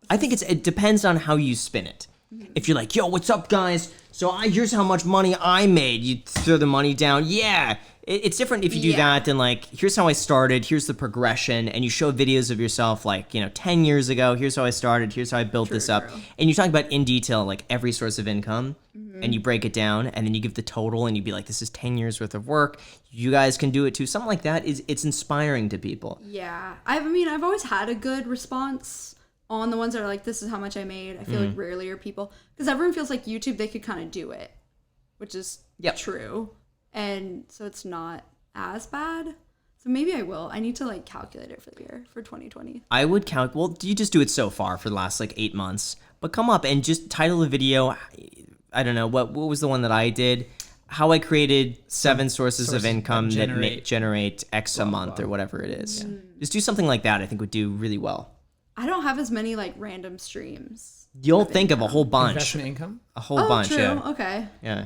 I think it depends on how you spin it. If you're like, yo, what's up, guys? So here's how much money I made. You throw the money down. Yeah. It's different if you do that than like, here's how I started. Here's the progression. And you show videos of yourself like, 10 years ago. Here's how I started. Here's how I built this up. And you talk about in detail, like every source of income. And you break it down. And then you give the total. And you'd be like, this is 10 years worth of work. You guys can do it too. Something like that it's inspiring to people.
Yeah. I've always had a good response on the ones that are like, this is how much I made. I feel like rarely are people, because everyone feels like YouTube, they could kind of do it, which is true. And so it's not as bad. So maybe I will. I need to like calculate it for the year for 2020.
I would well, you just do it so far for the last like 8 months, but come up and just title the video. I don't know. What was the one that I did? How I created 7 sources of income that generate X a month or whatever it is. Yeah. Just do something like that. I think would do really well.
I don't have as many like random streams.
You'll think of a whole bunch.
Investment income?
A whole bunch,
true.
yeah.
Okay.
Yeah.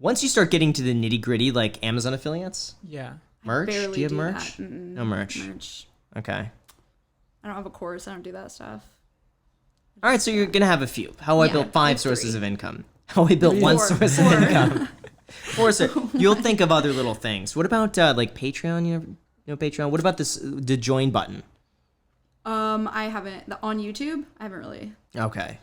Once you start getting to the nitty gritty, like Amazon affiliates,
Yeah.
merch.
Barely
Do you have
do
merch?
that.
No merch. Okay.
I don't have a course. I don't do that stuff.
All right, so you're gonna have a few. How I built 5 sources of income. How I built 1 source of income. 4. So you'll think of other little things. What about like Patreon? You know Patreon. What about the join button?
I haven't on YouTube. I haven't really.
Okay.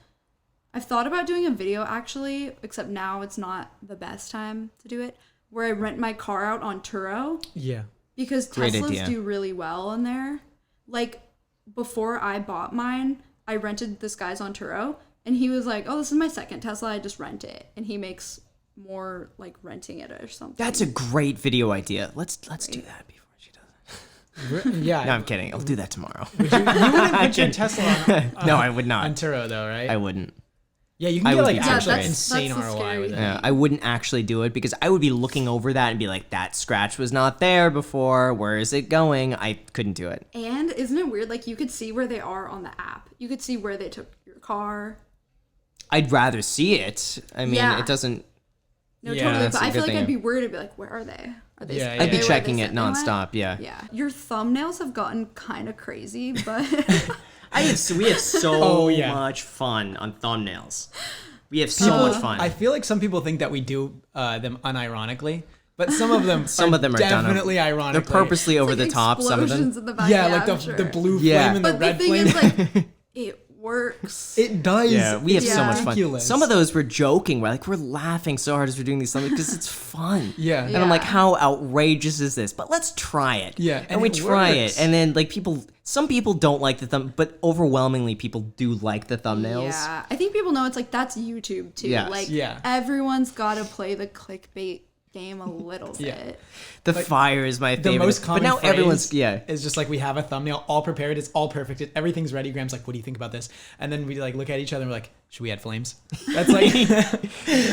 I've thought about doing a video actually, except now it's not the best time to do it, where I rent my car out on Turo.
Yeah.
Because
Great
Teslas
idea.
do really well on there. Like, before I bought mine, I rented this guy's on Turo, and he was like, oh, this is my second Tesla, I just rent it. And he makes more, like, renting it or something.
That's a great video idea. Let's do that before she does it.
Yeah.
No, I'm kidding. I'll do that tomorrow.
You wouldn't put your Tesla on,
No, I would not.
on Turo, though, right?
I wouldn't.
Yeah, you can
I
get
would
like
be
actually
frustrated.
insane
That's the
ROI
scary
with it.
thing.
Yeah, I wouldn't actually do it because I would be looking over that and be like, that scratch was not there before. Where is it going? I couldn't do it.
And isn't it weird? Like, you could see where they are on the app. You could see where they took your car.
I'd rather see it. I mean,
Yeah.
it doesn't.
No,
Yeah,
totally.
that's
But
a
I feel
good
like
thing.
I'd be worried. I'd be like, where are they? Are they?
Yeah,
are
yeah.
I'd be
they where
checking
they
it
said they went?
nonstop. Yeah.
Yeah. Your thumbnails have gotten kind of crazy, but
We have so
Oh, yeah.
much fun on thumbnails. We have so much fun.
I feel like some people think that we do them unironically, but some of them
Some of them are done
definitely ironically.
They're purposely over
like
the top. Some of them.
explosions in the back.
Yeah, like
I'm
the
sure.
blue
Yeah.
flame and the
But the
red
thing
flame.
is, like, it works.
It does.
Yeah, we have
It's
so much fun.
ridiculous.
Some of those we're joking. We're laughing so hard as we're doing these thumbnails because it's fun.
Yeah.
And I'm like,
Yeah.
how outrageous is this? But let's try it.
Yeah,
And
and
we
it
try
works.
it. And then like some people don't like the but overwhelmingly people do like the thumbnails.
Yeah, I think people know it's like that's YouTube too.
Yes.
Like
Yeah.
everyone's got to play the clickbait game a little
Yeah.
bit.
The fire is my
The
favorite.
most common
but now
phrase
everyone's
is just like we have a thumbnail all prepared, it's all perfect, everything's ready. Graham's like, what do you think about this? And then we like look at each other and we're like, should we add flames? That's like and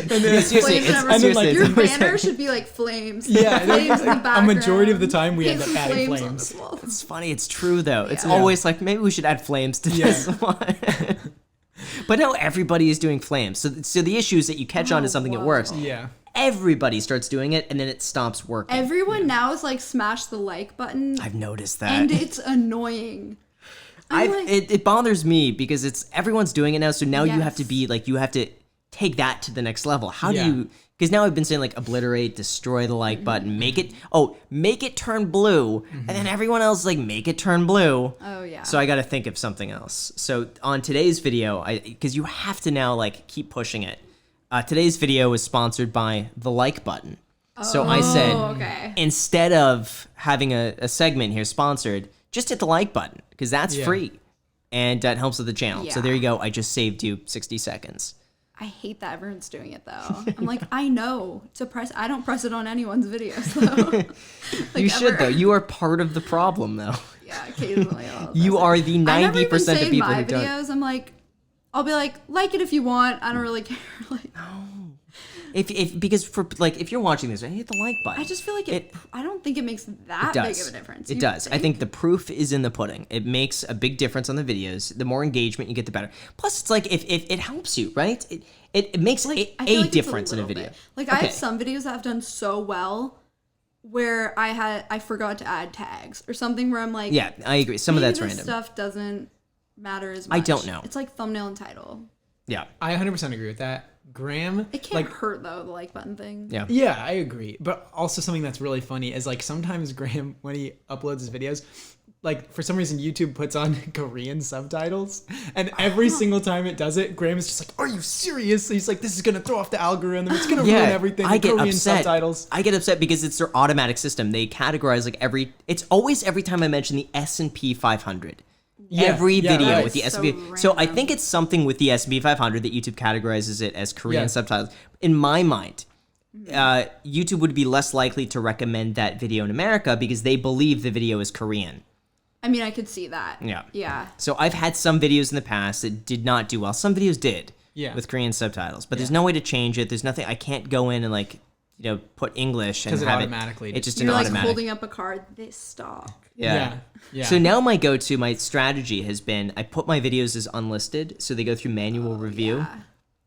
then,
seriously,
Flames
it's-
and
and then, like,
your
it's always
banner
like-
should be like flames.
Yeah,
flames in the
a
background.
majority of the time we
Paint
end up
some
adding
on
flames.
the wall.
It's funny. It's true though. It's
Yeah.
always like maybe we should add flames to
Yeah.
this one. But now everybody is doing flames. So the issue is that you catch on to
Oh,
something that
whoa.
works.
Yeah.
Everybody starts doing it and then it stops working.
Everyone now is like smash the like button,
I've noticed that.
and it's annoying.
It bothers me because it's everyone's doing it now. So now you have to
Yes.
be like you have to take that to the next level. How
Yeah.
do you? Because now I've been saying like obliterate, destroy the like button, make it turn blue, and then everyone else is like make it turn blue.
Oh yeah.
So I got to think of something else. So on today's video, because you have to now like keep pushing it. Today's video was sponsored by the like button. So I said,
okay.
instead of having a segment here sponsored, just hit the like button because that's
Yeah.
free and that helps with the channel. So
Yeah.
there you go. I just saved you 60 seconds.
I hate that everyone's doing it though. I'm like, I know to press. I don't press it on anyone's videos though. Like,
You should
ever.
though. You are part of the problem though.
Yeah, occasionally. I'll
You
press
are
it.
the
I never
90%
even
of
say in
people
my
who don't.
videos. I'm like, I'll be like it if you want. I don't really care. Like,
Because for like if you're watching this, hit the like button.
I just feel like it. I don't think it makes that
It
big
does.
of a difference.
It
You
does. I think the proof is in the pudding. It makes a big difference on the videos. The more engagement you get, the better. Plus, it's like if it helps you, right? It makes
I
a
feel like it's
difference in a
little
video.
bit. Like I
Okay.
have some videos that have done so well, where I forgot to add tags or something where I'm like,
Yeah, I agree. Some of
maybe
that's
this
random.
stuff doesn't matter as much.
I don't know.
It's like thumbnail and title.
Yeah.
I 100% agree with that. Graham,
It can't
like,
hurt though, the like button thing.
Yeah.
yeah, I agree. But also something that's really funny is like sometimes Graham, when he uploads his videos, like for some reason YouTube puts on Korean subtitles, and every single time it does it, Graham is just like, "Are you serious?" He's like, "This is gonna throw off the algorithm. It's gonna ruin everything."
I
The
get
Korean
upset.
subtitles.
I get upset because it's their automatic system. They categorize like it's always every time I mention the S&P 500.
Yeah,
Every
yeah,
video
right.
with the
So
S&P. So I
random.
think it's something with the S&P 500 that YouTube categorizes it as Korean
Yeah.
subtitles. In my mind, YouTube would be less likely to recommend that video in America because they believe the video is Korean.
I mean, I could see that.
Yeah.
Yeah.
So I've had some videos in the past that did not do well. Some videos did
Yeah.
with Korean subtitles, but there's no way to change it. There's nothing. I can't go in and like put English and
'Cause it
have
automatically
It just
You're
an
like
automatic.
holding up a card. This stock.
Yeah.
Yeah.
So now my strategy has been I put my videos as unlisted, so they go through manual review,
Yeah.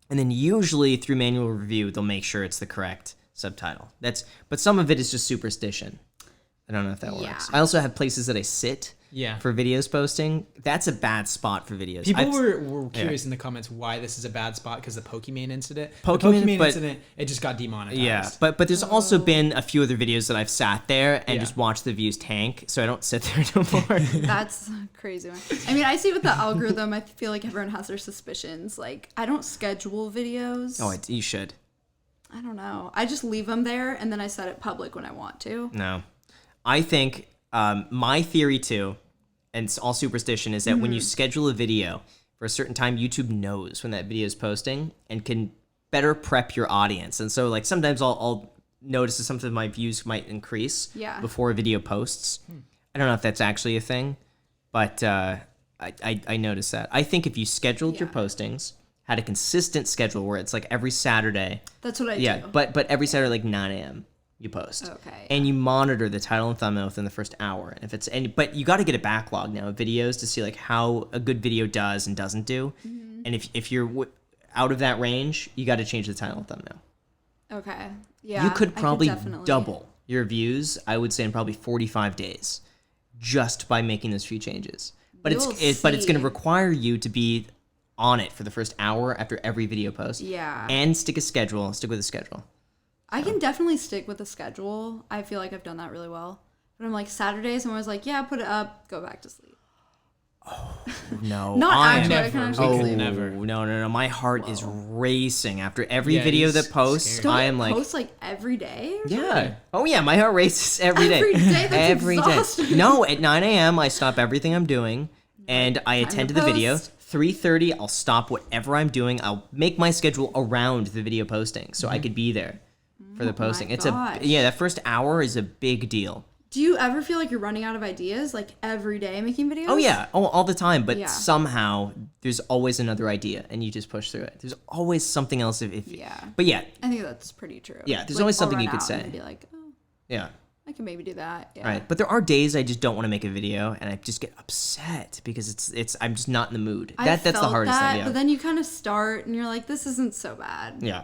and then usually through manual review they'll make sure it's the correct subtitle. But some of it is just superstition. I don't know if that
Yeah.
works. I also have places that I sit.
Yeah.
For videos posting, that's a bad spot for videos.
People
I've-
were curious in the comments why this is a bad spot because the Pokemon incident.
Pokemon,
the Pokemon
but-
incident, it just got demonetized.
Yeah, but there's also been a few other videos that I've sat there and
Yeah.
just watched the views tank, so I don't sit there no more.
That's crazy. I mean, I see with the algorithm, I feel like everyone has their suspicions. Like, I don't schedule videos.
Oh, you should.
I don't know. I just leave them there and then I set it public when I want to.
No, I think my theory too, and it's all superstition, is that when you schedule a video for a certain time, YouTube knows when that video is posting and can better prep your audience. And so, like sometimes I'll notice that some of my views might increase before a video posts. I don't know if that's actually a thing, but I noticed that. I think if you scheduled your postings, had a consistent schedule where it's like every Saturday.
That's what I
Yeah,
do.
but every Saturday like 9 a.m. you post.
Okay.
And you monitor the title and thumbnail within the first hour. But you got to get a backlog now of videos to see like how a good video does and doesn't do.
Mm-hmm.
And if you're out of that range, you got to change the title and thumbnail.
Okay. Yeah.
You could probably
definitely
double your views, I would say, in probably 45 days, just by making those few changes. But
We'll
it's going
see.
to require you to be on it for the first hour after every video post.
Yeah.
And stick with a schedule.
I can definitely stick with the schedule. I feel like I've done that really well. But I'm like, Saturdays, I'm always like, yeah, put it up, go back to sleep.
No,
Not
I
actually, I
never.
can actually
Oh,
sleep.
never.
No. My heart is racing after every
Yeah,
video
he's
that posts.
scared.
Don't
I
you
am like,
post like every day? Or
yeah. Oh, yeah. My heart races every day.
Every day? That's
Every day.
exhausting.
No, at 9 a.m., I stop everything I'm doing and I
Time
attend
to
to the video.
post.
3:30, I'll stop whatever I'm doing. I'll make my schedule around the video posting so I could be there for the posting.
Oh gosh.
That first hour is a big deal.
Do you ever feel like you're running out of ideas, like every day making videos?
Oh yeah, all the time. But
Yeah.
somehow there's always another idea, and you just push through it. There's always something else.
Yeah.
But yeah,
I think that's pretty true.
Yeah, there's
Like,
always
I'll
something
run
you could
out
say.
And be like, oh,
yeah.
I can maybe do that. Yeah.
Right. But there are days I just don't want to make a video, and I just get upset because it's I'm just not in the mood. That's the
felt
hardest
that,
thing. Yeah.
But then you kind of start, and you're like, this isn't so bad.
Yeah.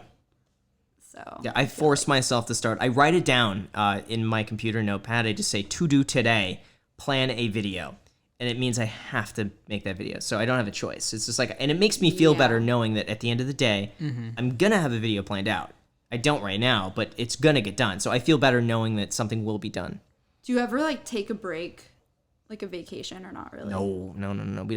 So.
Yeah, I force myself to start. I write it down in my computer notepad. I just say, to do today, plan a video. And it means I have to make that video. So I don't have a choice. It's just like, and it makes me feel
Yeah.
better knowing that at the end of the day, I'm going to have a video planned out. I don't right now, but it's going to get done. So I feel better knowing that something will be done.
Do you ever like take a break, like a vacation, or not really?
No. We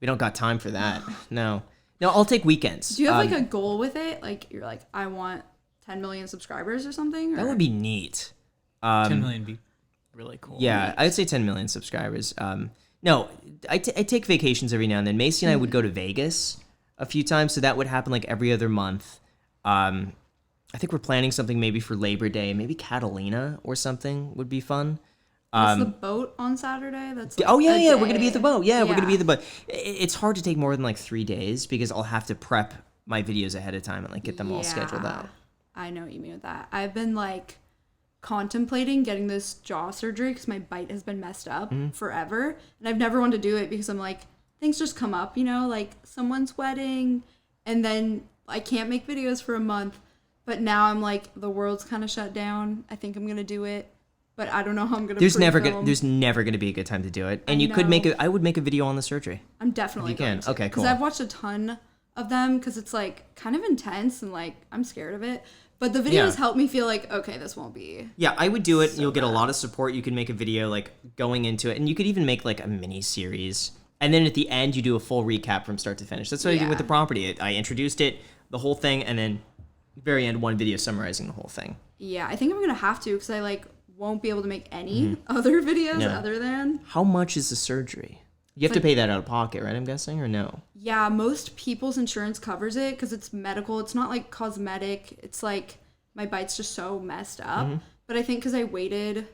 don't got time for that. No, I'll take weekends.
Do you have like a goal with it? Like you're like, I want 10 million subscribers or something? Or?
That would be neat.
10 million be really cool.
Yeah, I'd say 10 million subscribers. No, I take vacations every now and then. Macy and I would go to Vegas a few times, so that would happen like every other month. I think we're planning something maybe for Labor Day. Maybe Catalina or something would be fun.
What's the boat on Saturday? That's like
Oh, yeah,
a
we're going to be at the boat. Yeah, we're going to be
Yeah.
at the boat. It's hard to take more than like 3 days because I'll have to prep my videos ahead of time and like get them all scheduled
Yeah.
out.
I know what you mean with that. I've been like contemplating getting this jaw surgery because my bite has been messed up forever. And I've never wanted to do it because I'm like, things just come up, like someone's wedding and then I can't make videos for a month. But now I'm like, the world's kind of shut down. I think I'm going to do it. But I don't know how I'm gonna.
There's never gonna be a good time to do it, and you could I would make a video on the surgery.
I'm definitely.
You can. Okay, cool.
Because I've watched a ton of them because it's like kind of intense and like I'm scared of it. But the videos help me feel like okay, this won't be.
Yeah, I would do it. You'll get a lot of support. You can make a video like going into it, and you could even make like a mini series, and then at the end you do a full recap from start to finish. That's what I did with the property. I introduced it, the whole thing, and then very end one video summarizing the whole thing.
Yeah, I think I'm gonna have to because I like won't be able to make any other videos other than.
How much is the surgery? You have to pay that out of pocket, right? I'm guessing, or no?
Yeah, most people's insurance covers it because it's medical. It's not like cosmetic. It's like my bite's just so messed up. But I think because I waited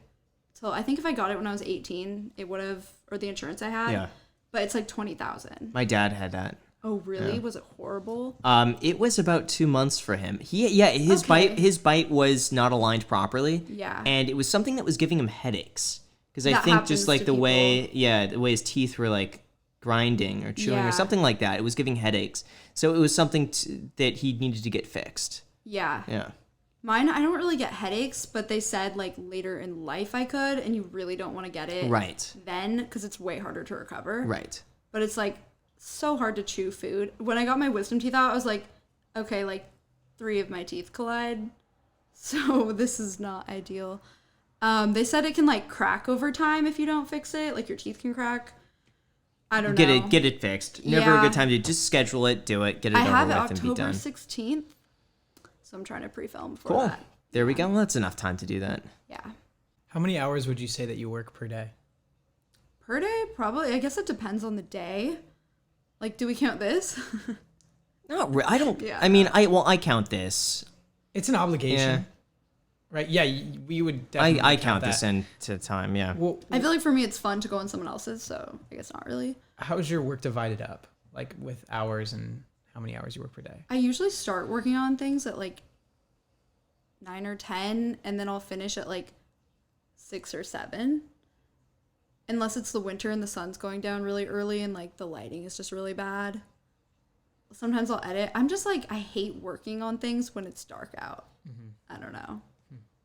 till I think if I got it when I was 18, it would have, or the insurance I had.
Yeah.
But it's like 20,000.
My dad had that.
Oh really? Was it horrible?
It was about 2 months for him. His bite was not aligned properly.
Yeah.
And it was something that was giving him headaches. Because I
That
think
happens
just like
to
the way his teeth were like grinding or chewing
Yeah.
or something like that. It was giving headaches. So it was something that he needed to get fixed.
Yeah.
Yeah.
Mine, I don't really get headaches, but they said like later in life I could, and you really don't want to get it
Right.
then because it's way harder to recover.
Right.
But it's like so hard to chew food. When I got my wisdom teeth out, I was like, okay, like 3 of my teeth collide. So this is not ideal. They said it can like crack over time if you don't fix it. Like your teeth can crack. I don't know.
Get it fixed. Never a
Yeah.
good time to just schedule it, do it, get it
I have
over
it
with and be
October
done.
16th. So I'm trying to pre-film for
Cool.
that.
There we go. Well, that's enough time to do that.
Yeah.
How many hours would you say that you work per day?
Per day, probably. I guess it depends on the day. Like, do we count this?
Not I don't.
Yeah.
I mean, I count this.
It's an obligation.
Yeah.
Right? Yeah, we would definitely
I count
that.
this into time. Yeah.
Well,
I feel like for me it's fun to go on someone else's, so I guess not really.
how is your work divided up? Like with hours and how many hours you work per day?
I usually start working on things at like 9 or 10, and then I'll finish at like 6 or 7. Unless it's the winter and the sun's going down really early and like the lighting is just really bad. sometimes I'll edit. I'm just like, I hate working on things when it's dark out. I don't know.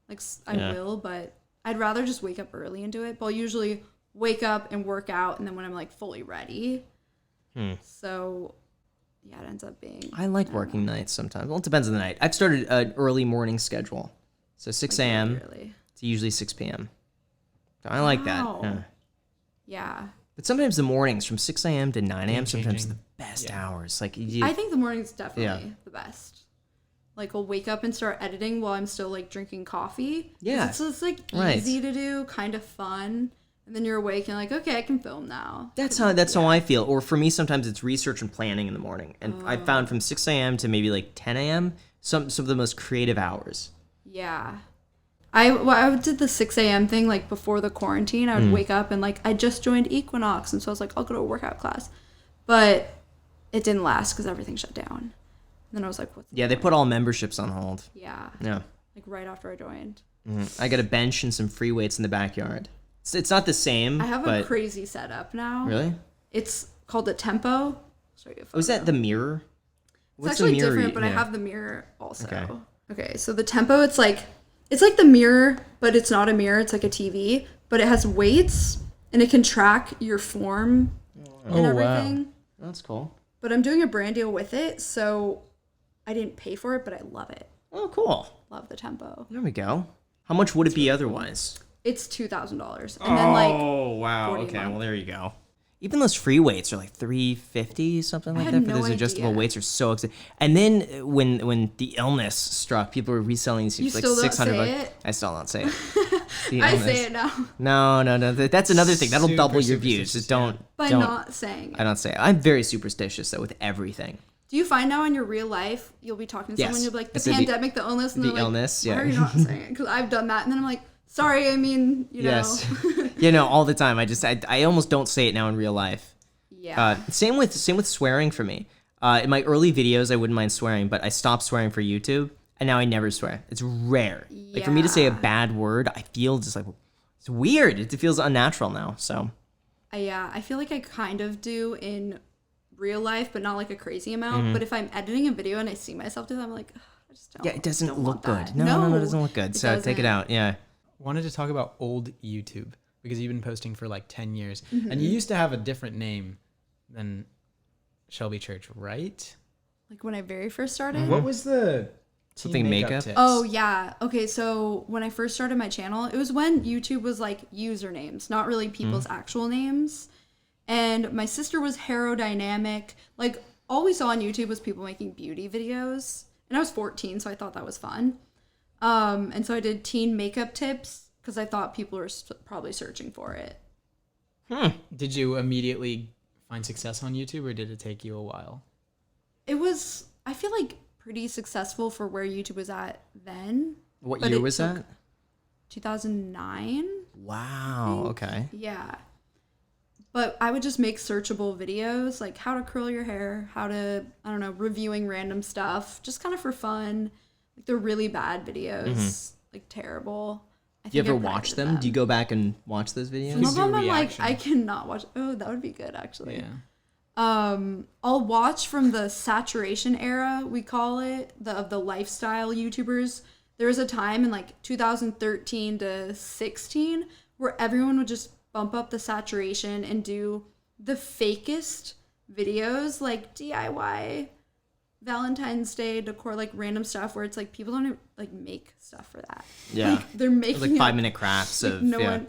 Like, I will, but I'd rather just wake up early and do it. But I'll usually wake up and work out, and then when I'm like fully ready. So, yeah, it ends up being.
I like working nights sometimes. Well, it depends on the night. I've started an early morning schedule. So 6 a.m. to usually 6 p.m. So I like that.
Yeah.
But sometimes the mornings from 6 a.m. to 9 a.m. sometimes are the best hours. Like
I think the morning's definitely the best. Like, I'll wake up and start editing while I'm still, like, drinking coffee.
Yeah.
It's just, like, easy to do, kind of fun. And then you're awake and like, okay, I can film now.
That's how I feel. Or for me, sometimes it's research and planning in the morning. And I found from 6 a.m. to maybe, like, 10 a.m., some of the most creative hours.
Yeah. I did the 6 a.m. thing, like, before the quarantine. I would wake up and, like, I just joined Equinox. And so I was like, I'll go to a workout class. But it didn't last because everything shut down. And then I was like, what's
they put all memberships on hold.
Yeah.
Yeah.
Like, right after I joined.
I got a bench and some free weights in the backyard. It's not the same.
I have a crazy setup now.
Really?
It's called a Tempo. I'll show you a photo.
Is that the mirror?
It's actually different, but I have the mirror also. Okay, so the Tempo, it's like the mirror, but it's not a mirror. It's like a TV, but it has weights, and it can track your form and everything.
Wow. That's cool.
But I'm doing a brand deal with it, so I didn't pay for it, but I love it.
Oh, cool.
Love the Tempo.
There we go. How much would it be otherwise?
It's $2,000, and then like
wow.
40
Okay,
a month.
well there you go. Even those free weights are like $350, something like that. For those adjustable weights are so expensive. And then when the illness struck, people were reselling these for like $600. I still don't say it.
I say it now.
No. That's another thing. That'll double your views. Just don't.
By not saying it.
I don't say it. I'm very superstitious though with everything.
Do you find now in your real life, you'll be talking to someone, you'll be like, the pandemic, the illness, and
the
they're like,
illness,
why are you not saying it? Because I've done that, and then I'm like, sorry, I mean, you know.
All the time. I almost don't say it now in real life.
Yeah.
Same with swearing for me. In my early videos, I wouldn't mind swearing, but I stopped swearing for YouTube, and now I never swear. It's rare.
Yeah.
Like for me to say a bad word, I feel just like it's weird. It feels unnatural now. So.
Yeah, I feel like I kind of do in real life, but not like a crazy amount. But if I'm editing a video and I see myself do that, I'm like, I just don't.
Yeah, it doesn't look good.
That.
No, it doesn't look good. So take it out. Yeah.
Wanted to talk about old YouTube because you've been posting for like 10 years and you used to have a different name than Shelby Church, right?
Like when I very first started.
What was the
something makeup
tips?
Oh yeah. Okay, so when I first started my channel, it was when YouTube was like usernames, not really people's actual names. And my sister was Aerodynamic. Like all we saw on YouTube was people making beauty videos. And I was 14, so I thought that was fun. And so I did teen makeup tips because I thought people were probably searching for it.
Did you immediately find success on YouTube, or did it take you a while?
It was, I feel like, pretty successful for where YouTube was at then.
What year was that?
2009.
Wow. Okay.
Yeah. But I would just make searchable videos, like how to curl your hair, how to, I don't know, reviewing random stuff, just kind of for fun. Like they're really bad videos, like terrible.
Do you ever watch them? Do you go back and watch those videos?
Some of them I'm like, I cannot watch. Oh, that would be good, actually.
Yeah.
I'll watch from the saturation era, we call it, of the lifestyle YouTubers. There was a time in like 2013 to 16 where everyone would just bump up the saturation and do the fakest videos, like DIY Valentine's Day decor, like random stuff where it's like people don't even, like make stuff for that.
Yeah.
Like they're making
like 5-minute crafts
like
of
one,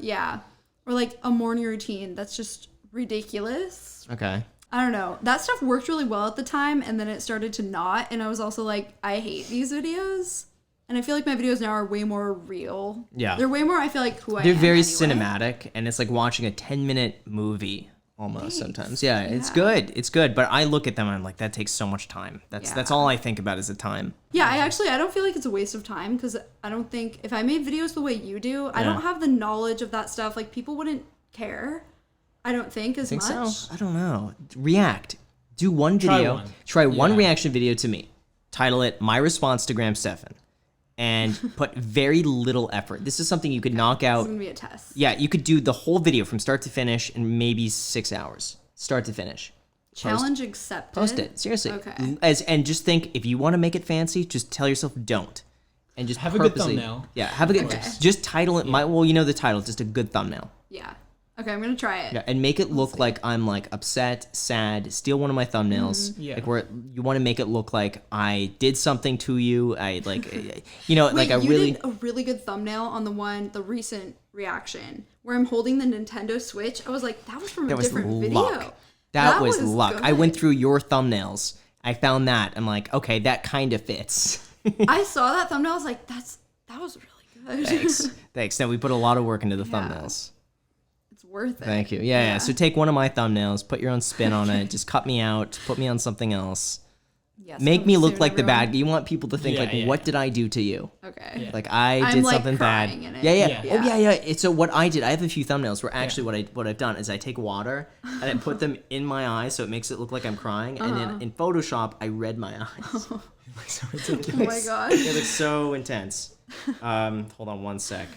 or like a morning routine that's just ridiculous.
Okay.
I don't know. That stuff worked really well at the time, and then it started to not, and I was also like, I hate these videos. And I feel like my videos now are way more real.
Yeah.
They're way more, I feel like, who I am.
They're very
anyway.
cinematic, and it's like watching a 10-minute movie almost sometimes. Yeah, it's good. It's good. But I look at them and I'm like, that takes so much time. That's all I think about is the time.
Yeah, I don't feel like it's a waste of time because I don't think, if I made videos the way you do, I don't have the knowledge of that stuff. Like, people wouldn't care, I don't think, as much.
So? I don't know. React. Do one video. Try one reaction video to me. Title it, My Response to Grahamstephan. And put very little effort. This is something you could knock out.
This is going to be a test.
Yeah, you could do the whole video from start to finish in maybe 6 hours. Start to finish.
Challenge accepted.
Post it. Seriously.
Okay.
And just think, if you want to make it fancy, just tell yourself don't. And just
Have a good
purposely-
thumbnail.
Yeah, have a good.
Okay.
Just title it. Well, you know the title. Just a good thumbnail.
Yeah. Okay, I'm gonna try it.
Yeah, and make it look like I'm like upset, sad. Steal one of my thumbnails.
Yeah.
Like where you want to make it look like I did something to you. I like, like
Wait,
I
you
really.
did a really good thumbnail on the recent reaction where I'm holding the Nintendo Switch. I was like, that was from
That
a
was
different
luck.
video.
That was luck. I went
good.
through your thumbnails. I found that. I'm like, okay, that kind of fits.
I saw that thumbnail. I was like, that was really good.
Thanks. Now we put a lot of work into the
Yeah.
thumbnails.
It's worth it.
Thank you. Yeah. So take one of my thumbnails, put your own spin on it. Just cut me out. Put me on something else.
Yes,
Make
coming
me look
soon,
like the
everyone.
bad. You want people to think
Yeah,
like,
yeah,
what
yeah.
did I do to you?
Okay.
Yeah.
Like I
I'm,
did
like,
something bad.
crying in it.
Yeah.
Yeah.
Oh yeah. It's so what I did. I have a few thumbnails where actually what I've done is I take water and I put them in my eyes so it makes it look like I'm crying, and then in Photoshop I read my eyes.
So
Oh
ridiculous.
my gosh.
It looks so intense. Hold on one sec.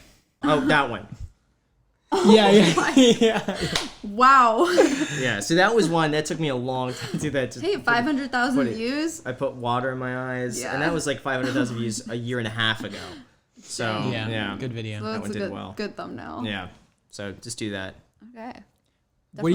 Oh, that one.
Yeah.
Wow.
Yeah. So that was one that took me a long time to do that.
Hey, 500,000
Put it-
views.
I put water in my eyes,
Yeah.
and that was like 500,000 views a year and a half ago. So yeah.
Good video.
So
That
that's
one
a
did
good,
well.
good thumbnail.
Yeah. So just do that.
Okay.
What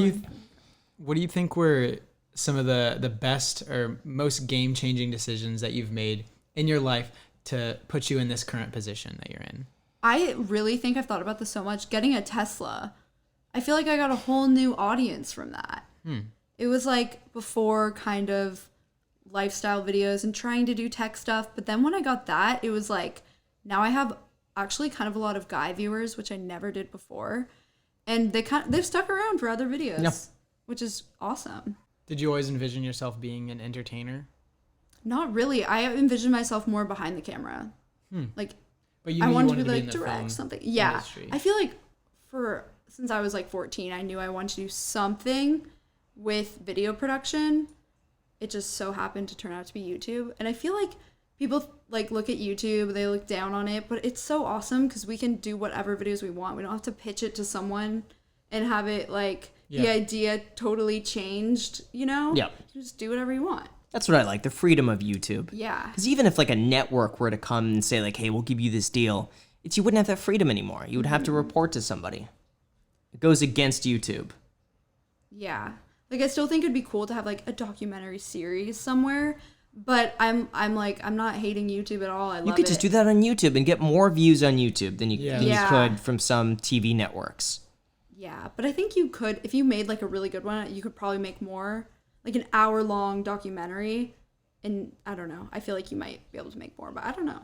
do you think were some of the best or most game-changing decisions that you've made in your life to put you in this current position that you're in?
I really think I've thought about this so much. Getting a Tesla, I feel like I got a whole new audience from that. It was like before kind of lifestyle videos and trying to do tech stuff. But then when I got that, it was like now I have actually kind of a lot of guy viewers, which I never did before. And they've stuck around for other videos,
Yeah.
which is awesome.
Did you always envision yourself being an entertainer?
Not really. I envision myself more behind the camera. Like
But you
I
knew you
wanted to
wanted
be like
in the film
direct something. Yeah.
industry.
I feel like since I was like 14, I knew I wanted to do something with video production. It just so happened to turn out to be YouTube. And I feel like people like look at YouTube, they look down on it, but it's so awesome because we can do whatever videos we want. We don't have to pitch it to someone and have it like the
Yeah.
idea totally changed, you know?
Yeah.
You just do whatever you want.
That's what I like, the freedom of YouTube.
Yeah.
Because even if like a network were to come and say like, hey, we'll give you this deal, you wouldn't have that freedom anymore. You would have to report to somebody. It goes against YouTube.
Yeah. Like I still think it'd be cool to have like a documentary series somewhere, but I'm not hating YouTube at all. I love
You could just do that on YouTube and get more views on YouTube than you,
Yeah.
than you
Yeah.
could from some TV networks.
Yeah, but I think you could if you made like a really good one, you could probably make more, like an hour-long documentary. And I don't know. I feel like you might be able to make more, but I don't know.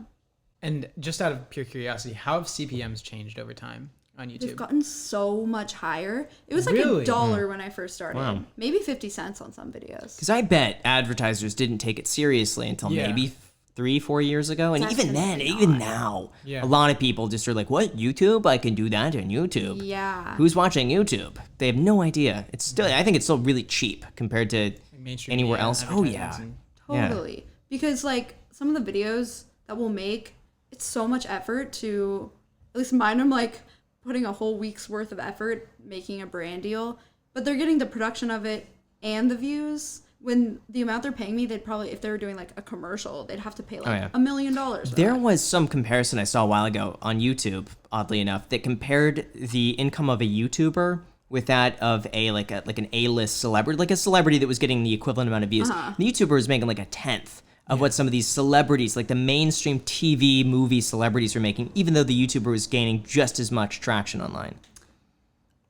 And just out of pure curiosity, how have CPMs changed over time on
They've
YouTube?
gotten so much higher. It was like
Really?
$1 when I first started.
Wow.
Maybe 50 cents on some videos.
Because I bet advertisers didn't take it seriously until
Yeah.
maybe 3-4 years ago. And even then,
Definitely
even
not.
now,
Yeah.
a lot of people just are like, what, YouTube? I can do that on YouTube.
Yeah.
Who's watching YouTube? They have no idea. It's still, I think it's still really cheap compared to
Mainstream
anywhere
media,
else. Oh, yeah.
advertisements
Yeah.
Totally. Because like some of the videos that we'll make, it's so much effort to, at least mine, I'm like putting a whole week's worth of effort making a brand deal, but they're getting the production of it and the views. When the amount they're paying me, they'd probably, if they were doing like a commercial, they'd have to pay like
yeah.
$1 million. For
There
that.
was some comparison I saw a while ago on YouTube, oddly enough, that compared the income of a YouTuber with that of an A-list celebrity, like a celebrity that was getting the equivalent amount of views. The YouTuber was making like a tenth of what some of these celebrities, like the mainstream TV movie celebrities, were making, even though the YouTuber was gaining just as much traction online.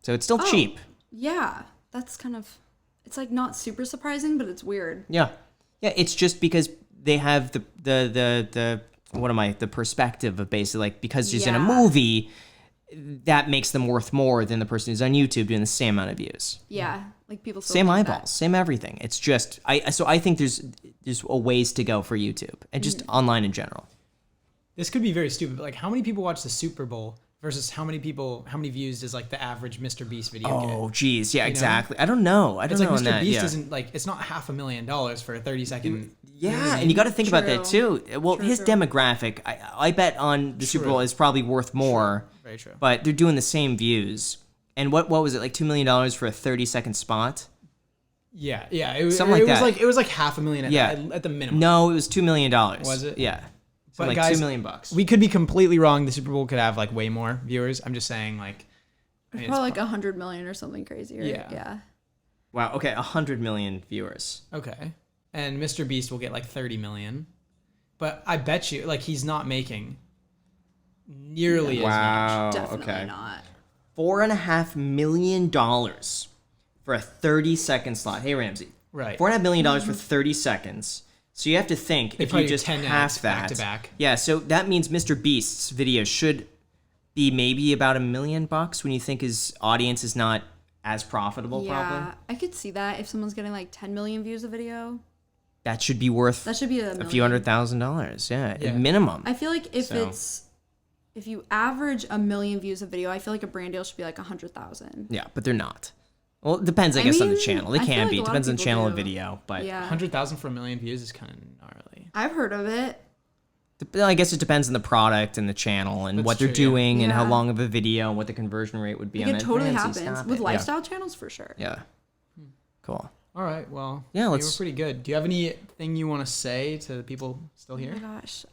So it's still cheap.
Yeah, that's kind of, it's like not super surprising, but it's weird.
Yeah. Yeah, it's just because they have the perspective of basically like, because she's in a
Yeah.
movie, that makes them worth more than the person who's on YouTube doing the same amount of views.
Yeah, like people still
Same
think that.
eyeballs, same everything. It's just I think there's a ways to go for YouTube and just online in general.
This could be very stupid, but like how many people watch the Super Bowl versus how many views does like the average Mr. Beast video
Oh,
get?
geez, yeah,
know?
exactly. I don't know. I don't
It's
know
like
on
Mr.
that.
Beast
Yeah.
isn't like, it's not $500,000 for a 30-second.
Yeah, and you got to think about that
True.
too. Well, his
True.
demographic, I bet on the Super Bowl is probably worth more.
Very true.
But they're doing the same views. And what was it, like $2 million for a 30-second spot?
Yeah, it was
Something like that.
It was like $500,000 at the minimum.
No, it was $2 million.
Was it?
Yeah. So
But
like
guys,
$2 million bucks.
We could be completely wrong. The Super Bowl could have like way more viewers. I'm just saying like. I mean,
Probably like 100 million or something crazy. Right?
Yeah.
Wow. Okay, 100 million viewers.
Okay. And Mr. Beast will get like 30 million. But I bet you, like, he's not making nearly as much.
Wow.
Definitely
Okay.
not.
$4.5 million for a 30-second slot. Hey, Ramsey.
Right.
$4.5 million for 30 seconds. So you have to think, if
probably
you
do
just
10
half
ads
that.
back to back.
Yeah, so that means Mr. Beast's video should be maybe about $1 million when you think his audience is not as profitable,
Yeah,
probably.
I could see that if someone's getting like 10 million views a video.
That should be worth
That should be
a few $100,000. Yeah,
Yeah.
at minimum.
I feel like
So-
if you average 1 million views a video, I feel like a brand deal should be like 100,000.
Yeah, but they're not. Well, it depends, I
I
guess, on the
mean,
channel. They
I feel
can
like
be.
a
It
lot of
depends on the
people
channel of
do.
video. But
Yeah,
100,000 for 1 million views is kind of gnarly.
I've heard of it.
I guess it depends on the product and the channel and
That's
what they're
true, yeah.
doing and how
Yeah.
long of a video and what the conversion rate would be
Like
on
it
it.
totally
Ramsey,
happens
stop
with
it.
lifestyle channels for sure.
Yeah. Cool.
All right, well,
Yeah,
we were
let's-
pretty good. Do you have anything you want to say to the people still
Oh
here?
my gosh.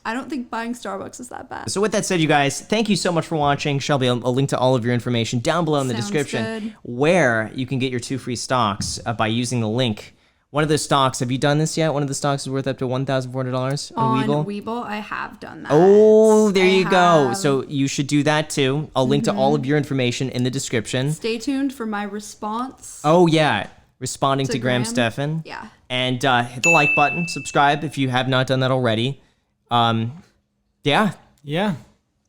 I don't think buying Starbucks is that bad.
So with that said, you guys, thank you so much for watching. Shelby, I'll link to all of your information down below in the
Sounds
description
good.
where you can get your 2 free stocks by using the link. One of those stocks, have you done this yet? One of the stocks is worth up to $1,400 on Webull.
Webull, I have done that.
Oh, there you
I
go.
have. Mm-hmm.
So you should do that too. I'll link to all of your information in the description.
Stay tuned for my response.
Oh, yeah. Responding to
To
Graham
Graham?
Stephan.
Yeah.
And hit the like button. Subscribe if you have not done that already. Yeah.
Yeah.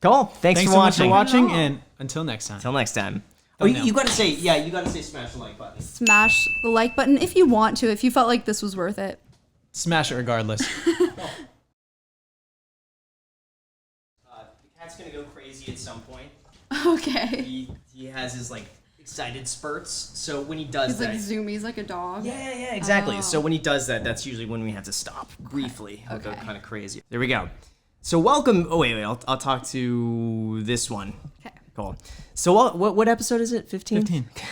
Cool. Thanks
Thanks
for
so much for
watching.
watching, and until next time.
Until next time. Oh,
Thumbnail.
you gotta say, you gotta say smash the like button.
Smash the like button if you want to, if you felt like this was worth it.
Smash it regardless.
The cat's gonna go crazy at some point.
Okay.
He has his like excited spurts. So when he does
He's
that,
like zoomies like a dog.
yeah, exactly.
Oh.
So when he does that, that's usually when we have to stop briefly. He'll go
Okay.
kind of crazy. There we go. So welcome. Oh wait, I'll talk to this one.
Okay.
Cool. So what episode is it? 15?
15.